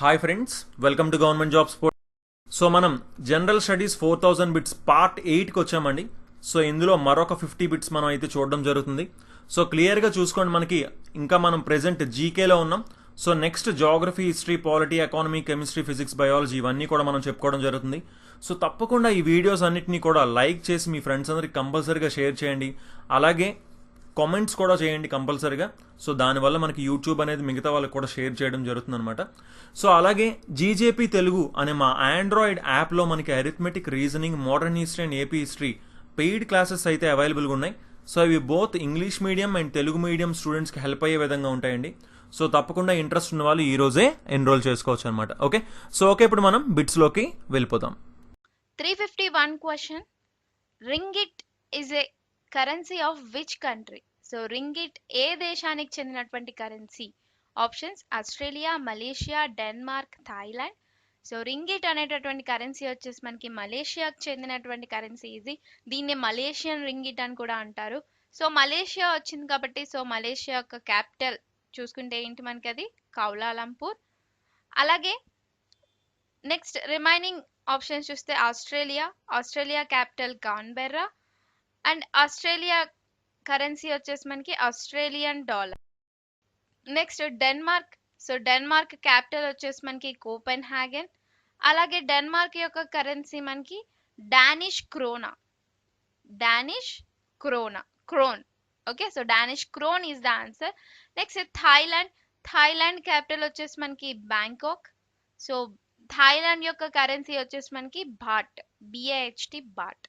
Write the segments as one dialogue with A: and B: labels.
A: Hi friends, welcome to government jobs. So మనం general studies 4000 bits part 8కి వచ్చామండి. So ఇందులో మరొక 50 బిట్స్ మనం అయితే చూడడం జరుగుతుంది. సో క్లియర్గా చూసుకోండి, మనకి ఇంకా మనం ప్రెసెంట్ జీకేలో ఉన్నాం. So next geography, history, polity, economy, chemistry, physics, biology ఇవన్నీ కూడా మనం చెప్పుకోవడం జరుగుతుంది. సో తప్పకుండా ఈ వీడియోస్ అన్నిటినీ కూడా లైక్ చేసి మీ ఫ్రెండ్స్ అందరికి కంపల్సరీగా షేర్ చేయండి. అలాగే కామెంట్స్ కూడా చేయండి కంపల్సరీగా. సో దానివల్ల మనకి యూట్యూబ్ అనేది మిగతా వాళ్ళకి కూడా షేర్ చేయడం జరుగుతుంది అనమాట. సో అలాగే జీజేపీ తెలుగు అనే మా ఆండ్రాయిడ్ యాప్లో మనకి arithmetic, reasoning, modern history and AP history paid classes అయితే అవైలబుల్గా ఉన్నాయి. సో ఇవి both English medium and Telugu medium స్టూడెంట్స్కి హెల్ప్ అయ్యే విధంగా ఉంటాయండి. సో తప్పకుండా ఇంట్రెస్ట్ ఉన్న వాళ్ళు ఈ రోజే ఎన్రోల్ చేసుకోవచ్చు అనమాట. ఓకే, సో ఇప్పుడు మనం బిట్స్లోకి వెళ్ళిపోదాం.
B: 351 question. Ringgit is a currency of which country? So ringgit ఏ దేశానికి చెందినటువంటి currency? Options Australia, Malaysia, Denmark, Thailand. So ringgit అనేటటువంటి కరెన్సీ వచ్చేసి మనకి మలేషియాకి చెందినటువంటి కరెన్సీ ఇది. దీన్ని మలేషియన్ రింగిట్ అని కూడా అంటారు. సో మలేషియా వచ్చింది కాబట్టి సో మలేషియా యొక్క క్యాపిటల్ చూసుకుంటే ఏంటి మనకి, అది కౌలాలంపూర్. అలాగే నెక్స్ట్ రిమైనింగ్ ఆప్షన్స్ చూస్తే Australia capital Canberra, and Australia currency వచ్చేసి మనకి Australian dollar. Next Denmark. So Denmark capital వచ్చేసి మనకి కోపెన్ హ్యాగెన్. అలాగే డెన్మార్క్ యొక్క కరెన్సీ మనకి Danish crown. Okay, so Danish crown is the answer. Next Thailand capital వచ్చేసి మనకి బ్యాంకాక్. సో థాయిలాండ్ యొక్క కరెన్సీ వచ్చేసి మనకి బాట్.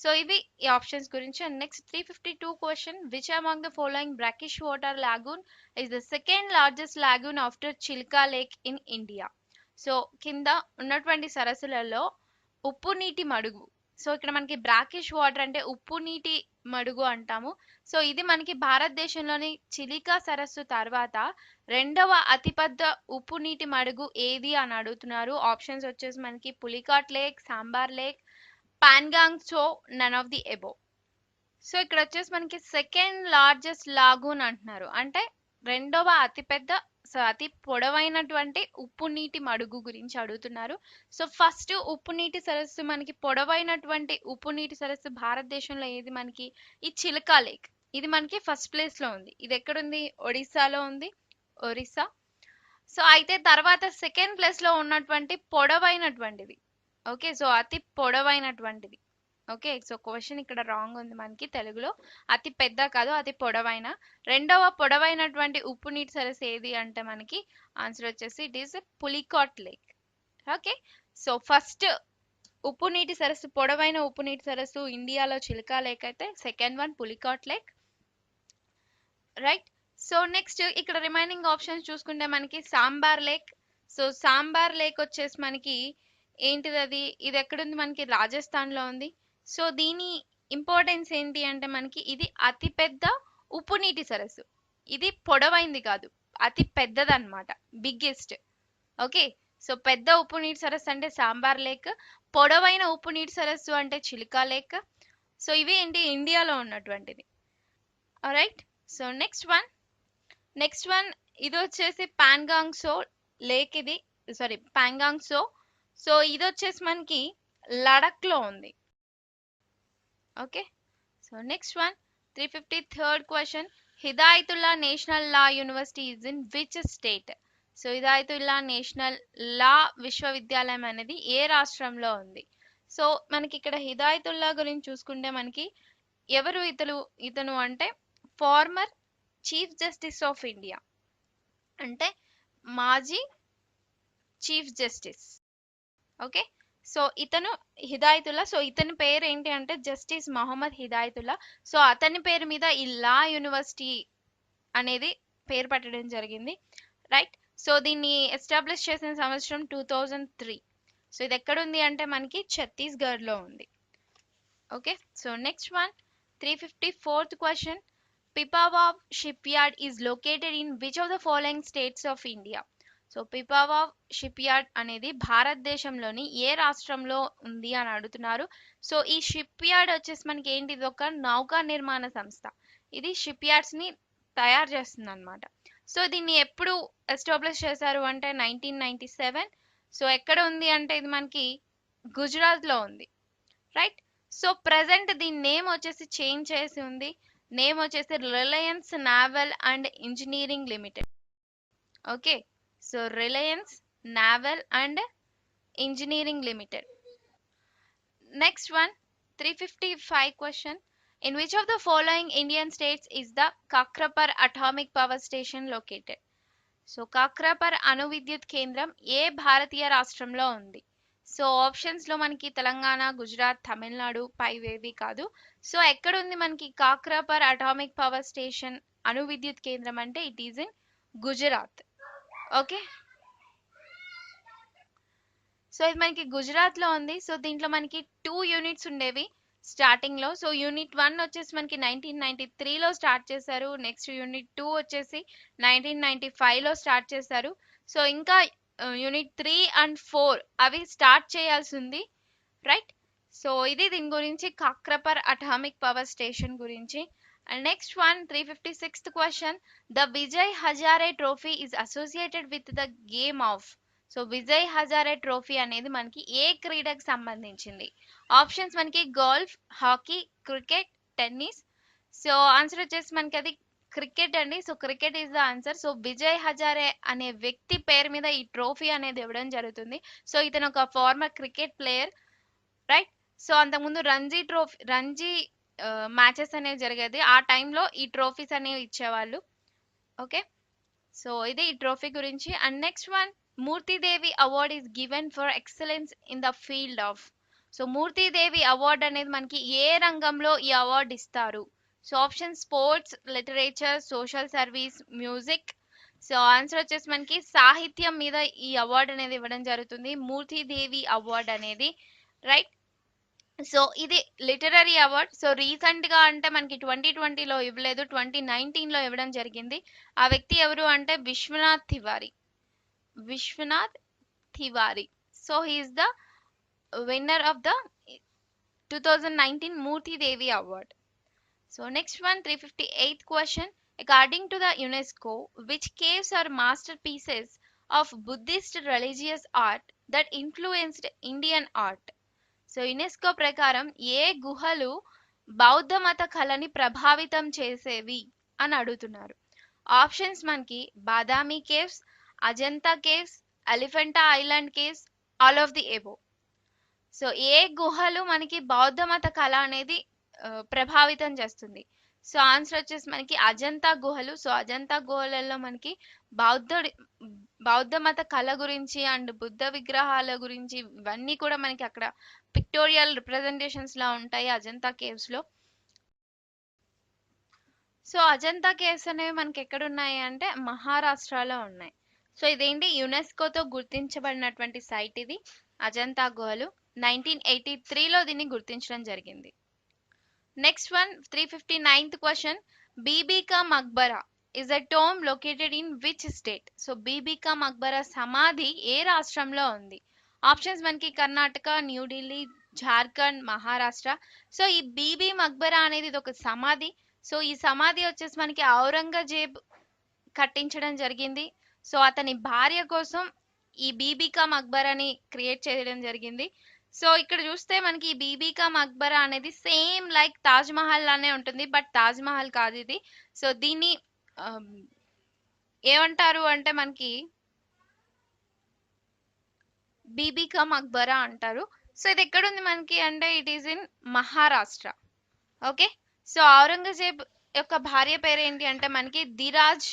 B: సో ఇవి ఈ ఆప్షన్స్ గురించి. And next 352 question. Which among the following brackish water lagoon is the second largest lagoon after Chilka lake in India? So కింద ఉన్నటువంటి సరస్సులలో ఉప్పు నీటి మడుగు. సో ఇక్కడ మనకి బ్రాకిష్ వాటర్ అంటే ఉప్పు నీటి మడుగు అంటాము. సో ఇది మనకి భారతదేశంలోని చిలికా సరస్సు తర్వాత రెండవ అతిపెద్ద ఉప్పు నీటి మడుగు ఏది అని అడుగుతున్నారు. ఆప్షన్స్ వచ్చేసి మనకి Pulicat lake, Sambhar lake, Pangong so, none of the above. So ఇక్కడ వచ్చేసి మనకి సెకండ్ లార్జెస్ట్ లాగూన్ అంటున్నారు, అంటే రెండవ అతిపెద్ద, అతి పొడవైనటువంటి ఉప్పు నీటి మడుగు గురించి అడుగుతున్నారు. సో ఫస్ట్ ఉప్పు నీటి సరస్సు, మనకి పొడవైనటువంటి ఉప్పు నీటి సరస్సు భారతదేశంలో ఏది మనకి? ఈ చిల్కా లేక్. ఇది మనకి ఫస్ట్ ప్లేస్ లో ఉంది. ఇది ఎక్కడుంది? ఒడిస్సాలో ఉంది, ఒరిస్సా. సో అయితే తర్వాత సెకండ్ ప్లేస్ లో ఉన్నటువంటి పొడవైనటువంటిది, ఓకే, సో అతి పొడవైనటువంటిది. ఓకే, సో క్వశ్చన్ ఇక్కడ రాంగ్ ఉంది మనకి తెలుగులో. అతి పెద్ద కాదు, అతి పొడవైన. రెండవ పొడవైనటువంటి ఉప్పు నీటి సరస్సు ఏది అంటే మనకి ఆన్సర్ వచ్చేసి it is Pulicat lake. Okay, so first ఉప్పు నీటి సరస్సు, పొడవైన ఉప్పు నీటి సరస్సు ఇండియాలో చిల్కా లేక్ అయితే second one Pulicat lake. Right. So next ఇక్కడ రిమైనింగ్ ఆప్షన్స్ చూసుకుంటే మనకి sambar lake. So sambar lake వచ్చేసి మనకి ఏంటిది అది? ఇది ఎక్కడుంది? మనకి రాజస్థాన్ లో ఉంది. సో దీని ఇంపార్టెన్స్ ఏంటి అంటే మనకి ఇది అతి పెద్ద ఉప్పు నీటి సరస్సు. ఇది పొడవైంది కాదు, అతి పెద్దదన్నమాట, బిగ్గెస్ట్. ఓకే, సో పెద్ద ఉప్పు నీటి సరస్సు అంటే సాంబార్ లేక్, పొడవైన ఉప్పు నీటి సరస్సు అంటే చిలికా లేక్. సో ఇవి ఏంటి? ఇండియాలో ఉన్నటువంటిది. రైట్. సో నెక్స్ట్ వన్ ఇది వచ్చేసి పాన్గాంగ్ సో లేక్. ఇది పాంగాంగ్ సో. సో ఇది వచ్చేసి మనకి లడక్ లో ఉంది. Okay, so next 353rd question. Hidayatullah National Law University is in which state? So Hidayatullah National Law విశ్వవిద్యాలయం అనేది ఏ రాష్ట్రంలో ఉంది? సో మనకి ఇక్కడ హిదాయతుల్లా గురించి చూసుకుంటే మనకి ఎవరు ఇతను అంటే former chief justice of India, అంటే మాజీ చీఫ్ జస్టిస్. ఓకే, సో ఇతను హిదాయతుల్లా. సో ఇతని పేరు ఏంటి అంటే జస్టిస్ మొహమ్మద్ హిదాయతుల్లా. సో అతని పేరు మీద ఈ లా యూనివర్సిటీ అనేది పేరు పెట్టడం జరిగింది. రైట్. సో దీన్ని ఎస్టాబ్లిష్ చేసిన సంవత్సరం 2003. సో ఇది ఎక్కడుంది అంటే మనకి ఛత్తీస్గఢ్ లో ఉంది. Okay, so next 354th question. Pipavav ship yard is located in which of the following states of India? So Pipavav ship yard అనేది భారతదేశంలోని ఏ రాష్ట్రంలో ఉంది అని అడుగుతున్నారు. సో ఈ షిప్ యార్డ్ వచ్చేసి మనకి ఏంటి? ఇది ఒక నౌకా నిర్మాణ సంస్థ. ఇది షిప్ యార్డ్స్ ని తయారు చేస్తుంది అనమాట. సో దీన్ని ఎప్పుడు ఎస్టాబ్లిష్ చేశారు అంటే 1997. సో ఎక్కడ ఉంది అంటే ఇది మనకి గుజరాత్లో ఉంది, రైట్. సో ప్రజెంట్ దీని నేమ్ వచ్చేసి చేంజ్ చేసి ఉంది. నేమ్ వచ్చేసి Reliance naval and engineering limited. Okay, so Reliance naval and engineering limited. Next one 355 question. In which of the following Indian states is the Kakrapar Atomic Power Station located? So Kakrapar అణు విద్యుత్ కేంద్రం ఏ భారతీయ రాష్ట్రంలో ఉంది? So options లో మనకి తెలంగాణ, గుజరాత్, తమిళనాడు, పైవేవి కాదు. So ఎక్కడ ఉంది మనకి కాక్రాపర్ అటామిక్ పవర్ స్టేషన్ అణు విద్యుత్ కేంద్రం అంటే it is in Gujarat. Okay, so ఇది మనకి గుజరాత్ లో ఉంది. సో దీంట్లో మనకి 2 యూనిట్స్ ఉండేవి స్టార్టింగ్ లో. సో యూనిట్ 1 వచ్చేసి మనకి 1993 లో స్టార్ట్ చేశారు. నెక్స్ట్ యూనిట్ 2 వచ్చేసి 1995 లో స్టార్ట్ చేశారు. సో ఇంకా యూనిట్ 3 అండ్ 4 అవి స్టార్ట్ చేయాల్సి ఉంది, రైట్. సో ఇది దీని గురించి కాక్రపర్ అటామిక్ పవర్ స్టేషన్ గురించి. And next one 356th question. The Vijay Hazare trophy is associated with the game of. So Vijay Hazare trophy అనేది మనకి ఏ క్రీడకు సంబంధించింది? ఆప్షన్స్ మనకి golf, hockey, cricket, tennis. So answer వచ్చేసి మనకి అది క్రికెట్ అండి. So cricket is the answer. So Vijay Hazare అనే వ్యక్తి పేరు మీద ఈ ట్రోఫీ అనేది ఇవ్వడం జరుగుతుంది. సో ఇతను ఒక former cricket player, right. So అంతకుముందు రంజీ మ్యాచెస్ అనేవి జరిగేది. ఆ టైంలో ఈ ట్రోఫీస్ అనేవి ఇచ్చేవాళ్ళు. ఓకే, సో ఇది ఈ ట్రోఫీ గురించి. And next one Moortidevi award is given for excellence in the field of. So Moortidevi award అనేది మనకి ఏ రంగంలో ఈ అవార్డు ఇస్తారు? So option sports, literature, social service, music. So answer వచ్చేసి మనకి సాహిత్యం మీద ఈ అవార్డు అనేది ఇవ్వడం జరుగుతుంది, మూర్తిదేవి అవార్డ్ అనేది, రైట్. సో ఇది లిటరరీ అవార్డ్. సో రీసెంట్ గా అంటే మనకి 2020లో ఇవ్వలేదు, 2019లో ఇవ్వడం జరిగింది. ఆ వ్యక్తి ఎవరు అంటే Vishwanath Tiwari. So he is the winner of the 2019 Murthy Devi Award. So next one 358th question. According to the UNESCO, which caves are masterpieces of Buddhist religious art that influenced Indian art? So UNESCO ప్రకారం ఏ గుహలు బౌద్ధ మత కళని ప్రభావితం చేసేవి అని అడుగుతున్నారు. Options మనకి Badami caves, Ajanta caves, Elephanta island caves, all of the above. So ఏ గుహలు మనకి బౌద్ధ మత కళ అనేది ప్రభావితం చేస్తుంది? సో ఆన్సర్ వచ్చేసి మనకి అజంతా గుహలు. సో అజంతా గుహలలో మనకి బౌద్ధ మత కళ గురించి అండ్ బుద్ధ విగ్రహాల గురించి ఇవన్నీ కూడా మనకి అక్కడ పిక్టోరియల్ రిప్రజెంటేషన్స్ లా ఉంటాయి అజంతా కేవ్స్ లో. సో అజంతా కేవ్స్ అనేవి మనకి ఎక్కడ ఉన్నాయి అంటే మహారాష్ట్రలో ఉన్నాయి. సో ఇదేంటి యునెస్కోతో గుర్తించబడినటువంటి సైట్ ఇది అజంతా గుహలు. 1983లో దీన్ని గుర్తించడం జరిగింది. Next one 359th question. Bibi ka Maqbara is a tomb located in which state? So Bibi ka Maqbara సమాధి ఏ రాష్ట్రంలో ఉంది? ఆప్షన్స్ మనకి కర్ణాటక, న్యూఢిల్లీ, జార్ఖండ్, మహారాష్ట్ర. సో ఈ బీబీ మక్బరా అనేది ఇది ఒక సమాధి. సో ఈ సమాధి వచ్చేసి మనకి ఔరంగజేబ్ కట్టించడం జరిగింది. సో అతని భార్య కోసం ఈ బీబీకా మక్బరాని క్రియేట్ చేయడం జరిగింది. సో ఇక్కడ చూస్తే మనకి ఈ బీబీకా మక్బరా అనేది సేమ్ లైక్ తాజ్ మహల్ లానే ఉంటుంది, బట్ తాజ్ మహల్ కాదు ఇది. సో దీన్ని ఏమంటారు అంటే మనకి బీబీకా మక్బరా అంటారు. సో ఇది ఎక్కడుంది మనకి అంటే it is in Maharashtra. Okay, so Aurangzeb యొక్క భార్య పేరు ఏంటి అంటే మనకి దిరాజ్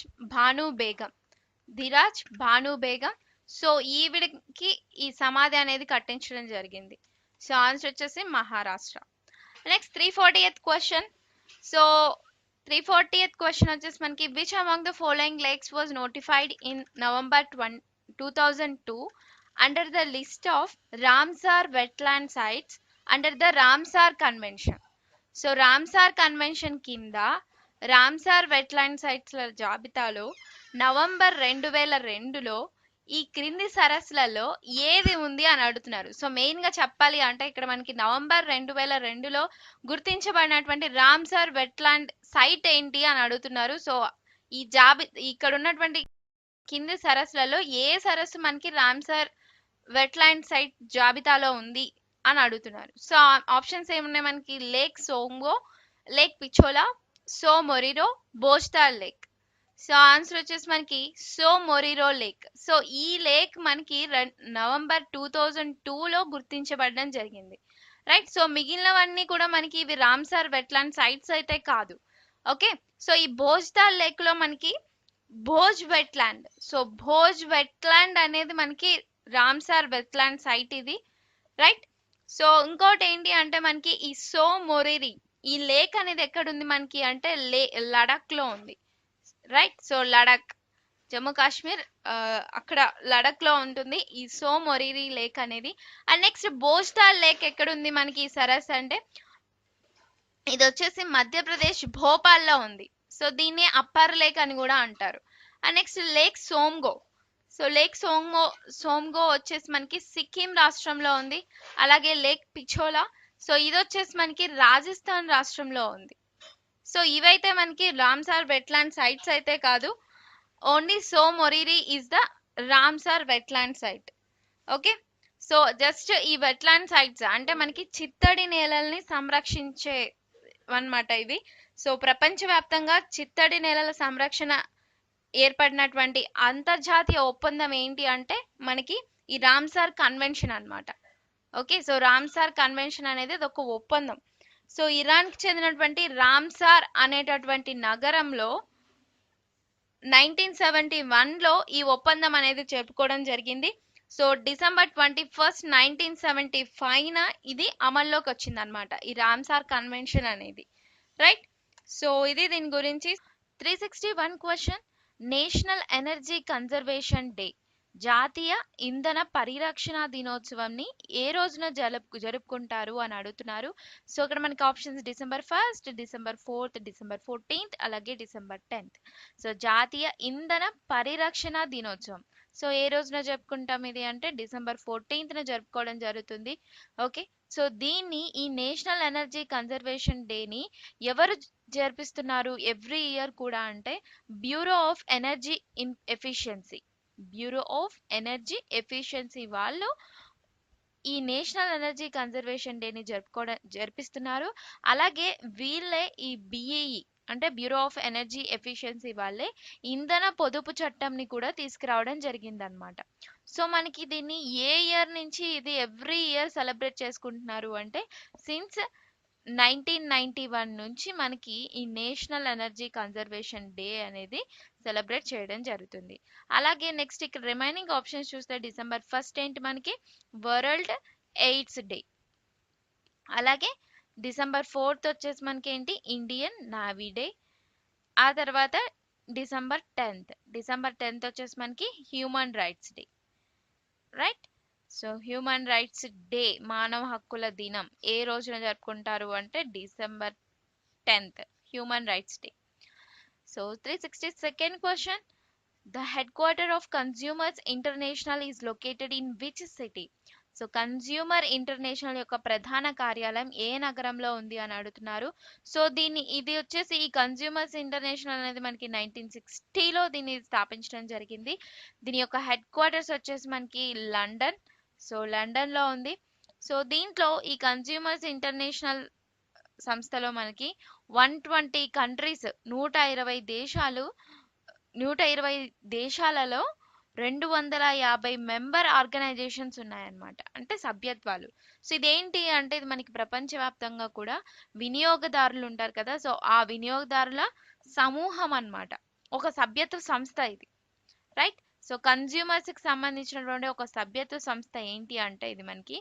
B: భాను బేగం. సో ఈవిడికి ఈ సమాధి అనేది కట్టించడం జరిగింది. సో ఆన్సర్ వచ్చేసి Maharashtra. Next 340th question. So 340th question వచ్చేసి మనకి which among the following lakes was notified in November 2002 under the list of Ramsar wetland sites under the Ramsar convention. So Ramsar convention కింద Ramsar wetland సైట్స్ల జాబితాలో November 2002లో ఈ క్రింది సరస్సులలో ఏది ఉంది అని అడుగుతున్నారు. సో మెయిన్ గా చెప్పాలి అంటే ఇక్కడ మనకి నవంబర్ 2002లో గుర్తించబడినటువంటి రామ్సార్ వెట్లాండ్ సైట్ ఏంటి అని అడుగుతున్నారు. సో ఇక్కడ ఉన్నటువంటి కింది సరస్సులలో ఏ సరస్సు మనకి రామ్సర్ వెట్లాండ్ సైట్ జాబితాలో ఉంది అని అడుగుతున్నారు. సో ఆప్షన్స్ ఏమున్నాయి మనకి? లేక్ సోంగో, లేక్ పిచోలా, సో మొరిరో, బోస్టార్ లేక్. సో ఆన్సర్ వచ్చేసి మనకి సో మొరిరో లేక్. సో ఈ లేక్ మనకి నవంబర్ 2002లో గుర్తించబడడం జరిగింది. రైట్. సో మిగిలినవన్నీ కూడా మనకి ఇవి రామ్సర్ వెట్లాండ్ సైట్స్ అయితే కాదు. ఓకే. సో ఈ భోజ్దార్ లేక్ లో మనకి Bhoj wetland. So Bhoj wetland అనేది మనకి రామ్సార్ వెట్లాండ్ సైట్ ఇది. రైట్. సో ఇంకోటి ఏంటి అంటే మనకి ఈ సో మొరిరి ఈ లేక్ అనేది ఎక్కడుంది మనకి అంటే లడాక్ లో ఉంది. రైట్. సో లడాక్, జమ్మూ కాశ్మీర్, అక్కడ లడాక్ లో ఉంటుంది ఈ సో మొరిరి లేక్ అనేది. అండ్ నెక్స్ట్ బోస్టార్ లేక్ ఎక్కడుంది మనకి ఈ సరస్సు అంటే ఇది వచ్చేసి మధ్యప్రదేశ్ భోపాల్లో ఉంది. సో దీన్ని అప్పర్ లేక్ అని కూడా అంటారు. And next lake Tsomgo. So lake Tsomgo వచ్చేసి మనకి సిక్కిం రాష్ట్రంలో ఉంది. అలాగే లేక్ పిచోలా, సో ఇది వచ్చేసి మనకి రాజస్థాన్ రాష్ట్రంలో ఉంది. సో ఇవైతే మనకి రామ్సార్ వెట్లాండ్ సైట్స్ అయితే కాదు. Only Tso Moriri is the Ramsar wetland site. Okay. So just ఈ వెట్లాండ్ సైట్స్ అంటే మనకి చిత్తడి నేలల్ని సంరక్షించే అన్నమాట ఇవి. సో ప్రపంచవ్యాప్తంగా చిత్తడి నేలల సంరక్షణ ఏర్పడినటువంటి అంతర్జాతీయ ఒప్పందం ఏంటి అంటే మనకి ఈ రామ్సార్ కన్వెన్షన్ అన్నమాట. ఓకే. సో రామ్సార్ కన్వెన్షన్ అనేది ఒక ఒప్పందం. సో ఇరాన్కి చెందినటువంటి రామ్సార్ అనేటటువంటి నగరంలో 1971లో ఈ ఒప్పందం అనేది చెప్పుకోవడం జరిగింది. సో December 21, 1975న ఇది అమల్లోకి వచ్చింది అనమాట ఈ రామ్సార్ కన్వెన్షన్ అనేది. రైట్. సో ఇది దీని గురించి. 361 question, national energy conservation day జాతీయ ఇంధన పరిరక్షణ దినోత్సవంని ఏ రోజున జరుపుకుంటారు అని అడుగుతున్నారు. సో ఇక్కడ మనకి ఆప్షన్స్ December 1, December 4, December 14, అలాగే December 10. సో జాతీయ ఇంధన పరిరక్షణ దినోత్సవం సో ఏ రోజున జరుపుకుంటాం ఇది అంటే December 14న జరుపుకోవడం జరుగుతుంది. ఓకే. సో దీన్ని ఈ నేషనల్ ఎనర్జీ కన్జర్వేషన్ డేని ఎవరు జరిపిస్తున్నారు ఎవ్రీ ఇయర్ కూడా అంటే బ్యూరో ఆఫ్ ఎనర్జీ ఎఫిషియన్సీ వాళ్ళు ఈ నేషనల్ ఎనర్జీ కన్జర్వేషన్ డేని జరిపిస్తున్నారు. అలాగే వీళ్ళే ఈ BEE అంటే బ్యూరో ఆఫ్ ఎనర్జీ ఎఫిషియన్సీ వాళ్ళే ఇంధన పొదుపు చట్టంని కూడా తీసుకురావడం జరిగిందనమాట. సో మనకి దీన్ని ఏ ఇయర్ నుంచి ఇది ఎవ్రీ ఇయర్ సెలబ్రేట్ చేసుకుంటున్నారు అంటే సిన్స్ 1991 నుంచి మనకి ఈ నేషనల్ ఎనర్జీ కన్జర్వేషన్ డే అనేది సెలబ్రేట్ చేయడం జరుగుతుంది. అలాగే నెక్స్ట్ ఇక్కడ రిమైనింగ్ ఆప్షన్స్ చూస్తే December 1 ఏంటి మనకి వరల్డ్ ఎయిడ్స్ డే. అలాగే December 4 వచ్చేసి మనకి ఏంటి ఇండియన్ నావీ డే. ఆ తర్వాత December 10 వచ్చేసి మనకి human rights day. Right. So human rights day మానవ హక్కుల దినం ఏ రోజున జరుపుకుంటారు అంటే December 10 human rights day. So 362nd question, the headquarter of consumers international is located in which city. So consumer international యొక్క ప్రధాన కార్యాలయం ఏ నగరంలో ఉంది అని అడుగుతున్నారు. సో ఇది వచ్చేసి ఈ కన్స్యూమర్స్ ఇంటర్నేషనల్ అనేది మనకి 1960లో దీన్ని స్థాపించడం జరిగింది. దీని యొక్క హెడ్ క్వార్టర్స్ వచ్చేసి మనకి లండన్. సో లండన్లో ఉంది. సో దీంట్లో ఈ కన్స్యూమర్స్ ఇంటర్నేషనల్ సంస్థలో మనకి 120 కంట్రీస్ 120 దేశాలలో 250 మెంబర్ ఆర్గనైజేషన్స్ ఉన్నాయన్నమాట, అంటే సభ్యత్వాలు. సో ఇదేంటి అంటే ఇది మనకి ప్రపంచవ్యాప్తంగా కూడా వినియోగదారులు ఉంటారు కదా, సో ఆ వినియోగదారుల సమూహం అన్నమాట, ఒక సభ్యత్వ సంస్థ ఇది. రైట్. సో కన్స్యూమర్స్ కి సంబంధించినటువంటి ఒక సభ్యత్వ సంస్థ ఏంటి అంటే ఇది మనకి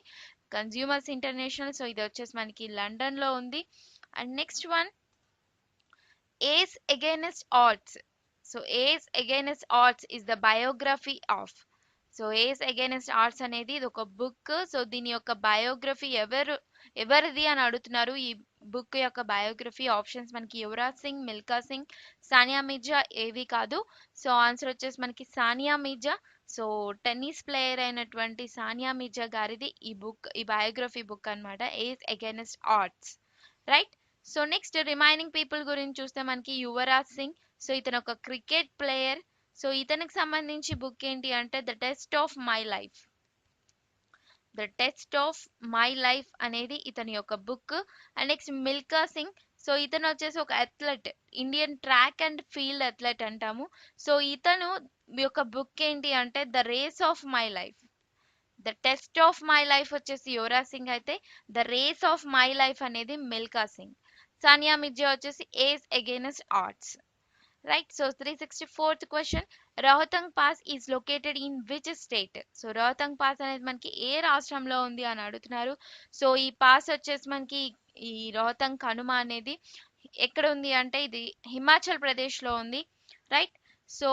B: కన్స్యూమర్స్ ఇంటర్నేషనల్. సో ఇది వచ్చేసి మనకి లండన్ లో ఉంది. And next one ace against odds. So ace against odds is the biography of. So ace against odds అనేది ఇది ఒక బుక్. సో దీని యొక్క బయోగ్రఫీ ఎవరిది అని అడుగుతున్నారు. ఈ బుక్ యొక్క బయోగ్రఫీ ఆప్షన్స్ మనకి యువరాజ్ సింగ్, మిల్కా సింగ్, సానియా మిర్జా ఏవి కాదు. సో ఆన్సర్ వచ్చేసి మనకి Sania Mirza. So tennis player అయినటువంటి సానియా మిర్జా గారిది ఈ బయోగ్రఫీ బుక్ అన్నమాట, ace against odds. Right. So next remaining people గురించి చూస్తే మనకి యువరాజ్ సింగ్. సో ఇతను ఒక క్రికెట్ ప్లేయర్. సో ఇతనికి సంబంధించి బుక్ ఏంటి అంటే the test of my life. The test of my life అనేది ఇతని యొక్క book. And next Milkha Singh. So ఇతను వచ్చేసి ఒక athlete, Indian track and field athlete అంటాము. సో ఇతను యొక్క బుక్ ఏంటి అంటే the race of my life. The test of my life వచ్చేసి యువరాజ్ సింగ్ అయితే the race of my life అనేది మిల్కా సింగ్. సానియా మిర్జా వచ్చేసి ace against odds. Right. So 364th question, Rohtang pass is located in which state. So Rohtang pass అనేది మనకి ఏ రాష్ట్రంలో ఉంది అని అడుగుతున్నారు. సో ఈ పాస్ వచ్చేసి మనకి ఈ రోహతంగ్ కనుమ అనేది ఎక్కడ ఉంది అంటే ఇది హిమాచల్ ప్రదేశ్లో ఉంది. రైట్. సో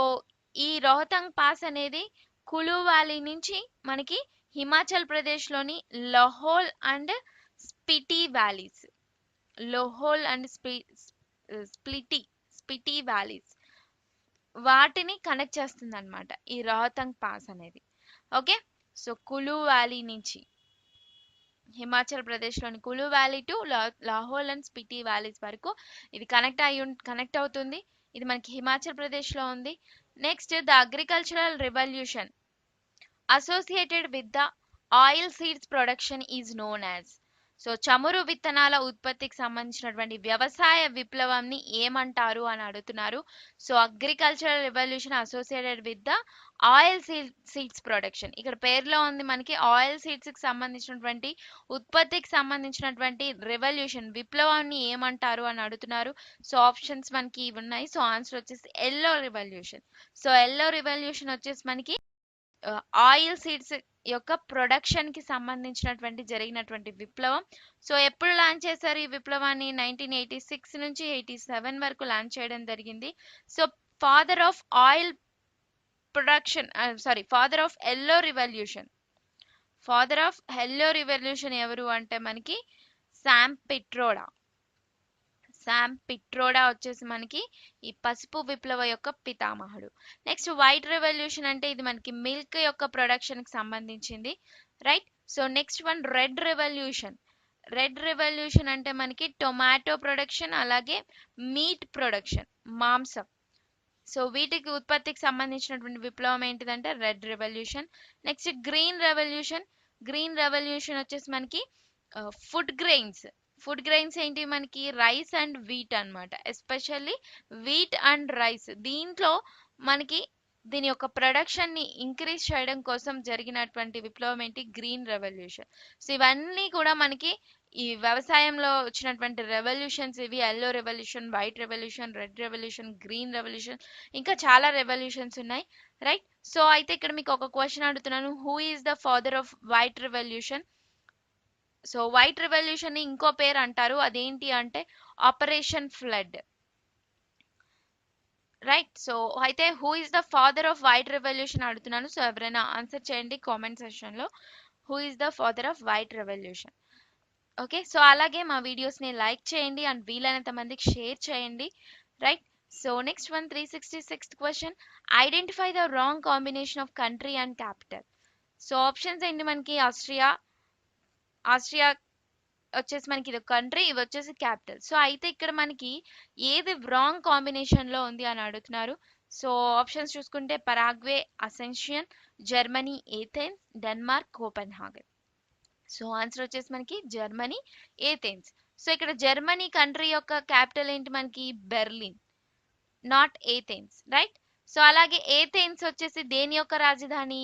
B: ఈ రోహతంగ్ పాస్ అనేది కులు వ్యాలీ నుంచి మనకి హిమాచల్ ప్రదేశ్లోని Lahaul and Spiti valleys, Lahaul and Spiti valleys వాటిని కనెక్ట్ చేస్తుంది అనమాట ఈ రోహతంగ్ పాస్ అనేది. ఓకే. సో కులు వ్యాలీ నుంచి హిమాచల్ ప్రదేశ్లోని Kullu valley to Lahaul and Spiti valleys వరకు ఇది కనెక్ట్ అవుతుంది. ఇది మనకి హిమాచల్ ప్రదేశ్లో ఉంది. Next the agricultural revolution associated with the oil seeds production is known as. So చమురు విత్తనాల ఉత్పత్తికి సంబంధించినటువంటి వ్యవసాయ విప్లవంని ఏమంటారు అని అడుగుతున్నారు. So agricultural revolution associated with the oil seeds production. ఇక్కడ పేరులో ఉంది మనకి ఆయిల్ సీడ్స్ కి సంబంధించినటువంటి ఉత్పత్తికి సంబంధించినటువంటి రెవల్యూషన్ విప్లవాన్ని ఏమంటారు అని అడుగుతున్నారు. సో ఆప్షన్స్ మనకి ఇవి ఉన్నాయి. సో ఆన్సర్ వచ్చేసి yellow revolution. So yellow revolution వచ్చేసి మనకి ఆయిల్ సీడ్స్ యొక్క ప్రొడక్షన్ కి సంబంధించినటువంటి జరిగినటువంటి విప్లవం. సో ఎప్పుడు లాంచ్ చేశారు ఈ విప్లవాన్ని? 1986 నుంచి 87 వరకు లాంచ్ చేయడం జరిగింది. So father of oil production, father of yellow revolution, father of yellow revolution ఎవరు అంటే మనకి శామ్ పిట్రోడా. శామ్ పిట్రోడా వచ్చేసి మనకి ఈ పసుపు విప్లవ యొక్క పితామహుడు. నెక్స్ట్ వైట్ రెవల్యూషన్ అంటే ఇది మనకి మిల్క్ యొక్క ప్రొడక్షన్ కి సంబంధించింది. Right. So next one red revolution. Red revolution అంటే మనకి టొమాటో ప్రొడక్షన్ అలాగే మీట్ ప్రొడక్షన్, మాంసం. సో వీటికి ఉత్పత్తికి సంబంధించినటువంటి విప్లవం ఏంటిదంటే red revolution. Next green revolution. Green revolution వచ్చేసి మనకి ఫుడ్ గ్రెయిన్స్. ఫుడ్ గ్రెయిన్స్ ఏంటి మనకి రైస్ అండ్ వీట్ అన్నమాట. Especially wheat and rice. దీంట్లో మనకి దీని యొక్క ప్రొడక్షన్ ని ఇంక్రీజ్ చేయడం కోసం జరిగినటువంటి విప్లవం ఏంటి? Green revolution. సో ఇవన్నీ కూడా మనకి ఈ వ్యవసాయంలో వచ్చినటువంటి రెవల్యూషన్స్ ఇవి. Yellow revolution, white revolution, red revolution, green revolution, ఇంకా చాలా రెవల్యూషన్స్ ఉన్నాయి. రైట్. సో అయితే ఇక్కడ మీకు ఒక క్వశ్చన్ అడుగుతున్నాను, who is the father off white revolution? So white revolution ని ఇంకో పేరు అంటారు, అదేంటి అంటే ఆపరేషన్ ఫ్లడ్. రైట్. సో అయితే who is the father off white revolution అడుగుతున్నాను. సో ఎవరైనా ఆన్సర్ చేయండి కామెంట్ సెక్షన్ లో, who is the father off white revolution. Okay. So అలాగే మా వీడియోస్ ని లైక్ చేయండి అండ్ వీలైనంత మందికి షేర్ చేయండి. Right. So next one 366th question, identify the wrong combination of country and capital. So options ఏంటి మనకి? ఆస్ట్రియా వచ్చేసి మనకి ఇది కంట్రీ, ఇవి వచ్చేసి క్యాపిటల్. సో అయితే ఇక్కడ మనకి ఏది రాంగ్ కాంబినేషన్ లో ఉంది అని అడుగుతున్నారు. సో ఆప్షన్స్ చూసుకుంటే Paraguay Asuncion, Germany Athens, Denmark Copenhagen. So answer వచ్చేసి మనకి జర్మనీ ఏథెన్స్. సో ఇక్కడ జర్మనీ కంట్రీ యొక్క క్యాపిటల్ ఏంటి మనకి? Berlin, not Athens. Right. So అలాగే ఏథెన్స్ వచ్చేసి దేని యొక్క రాజధాని?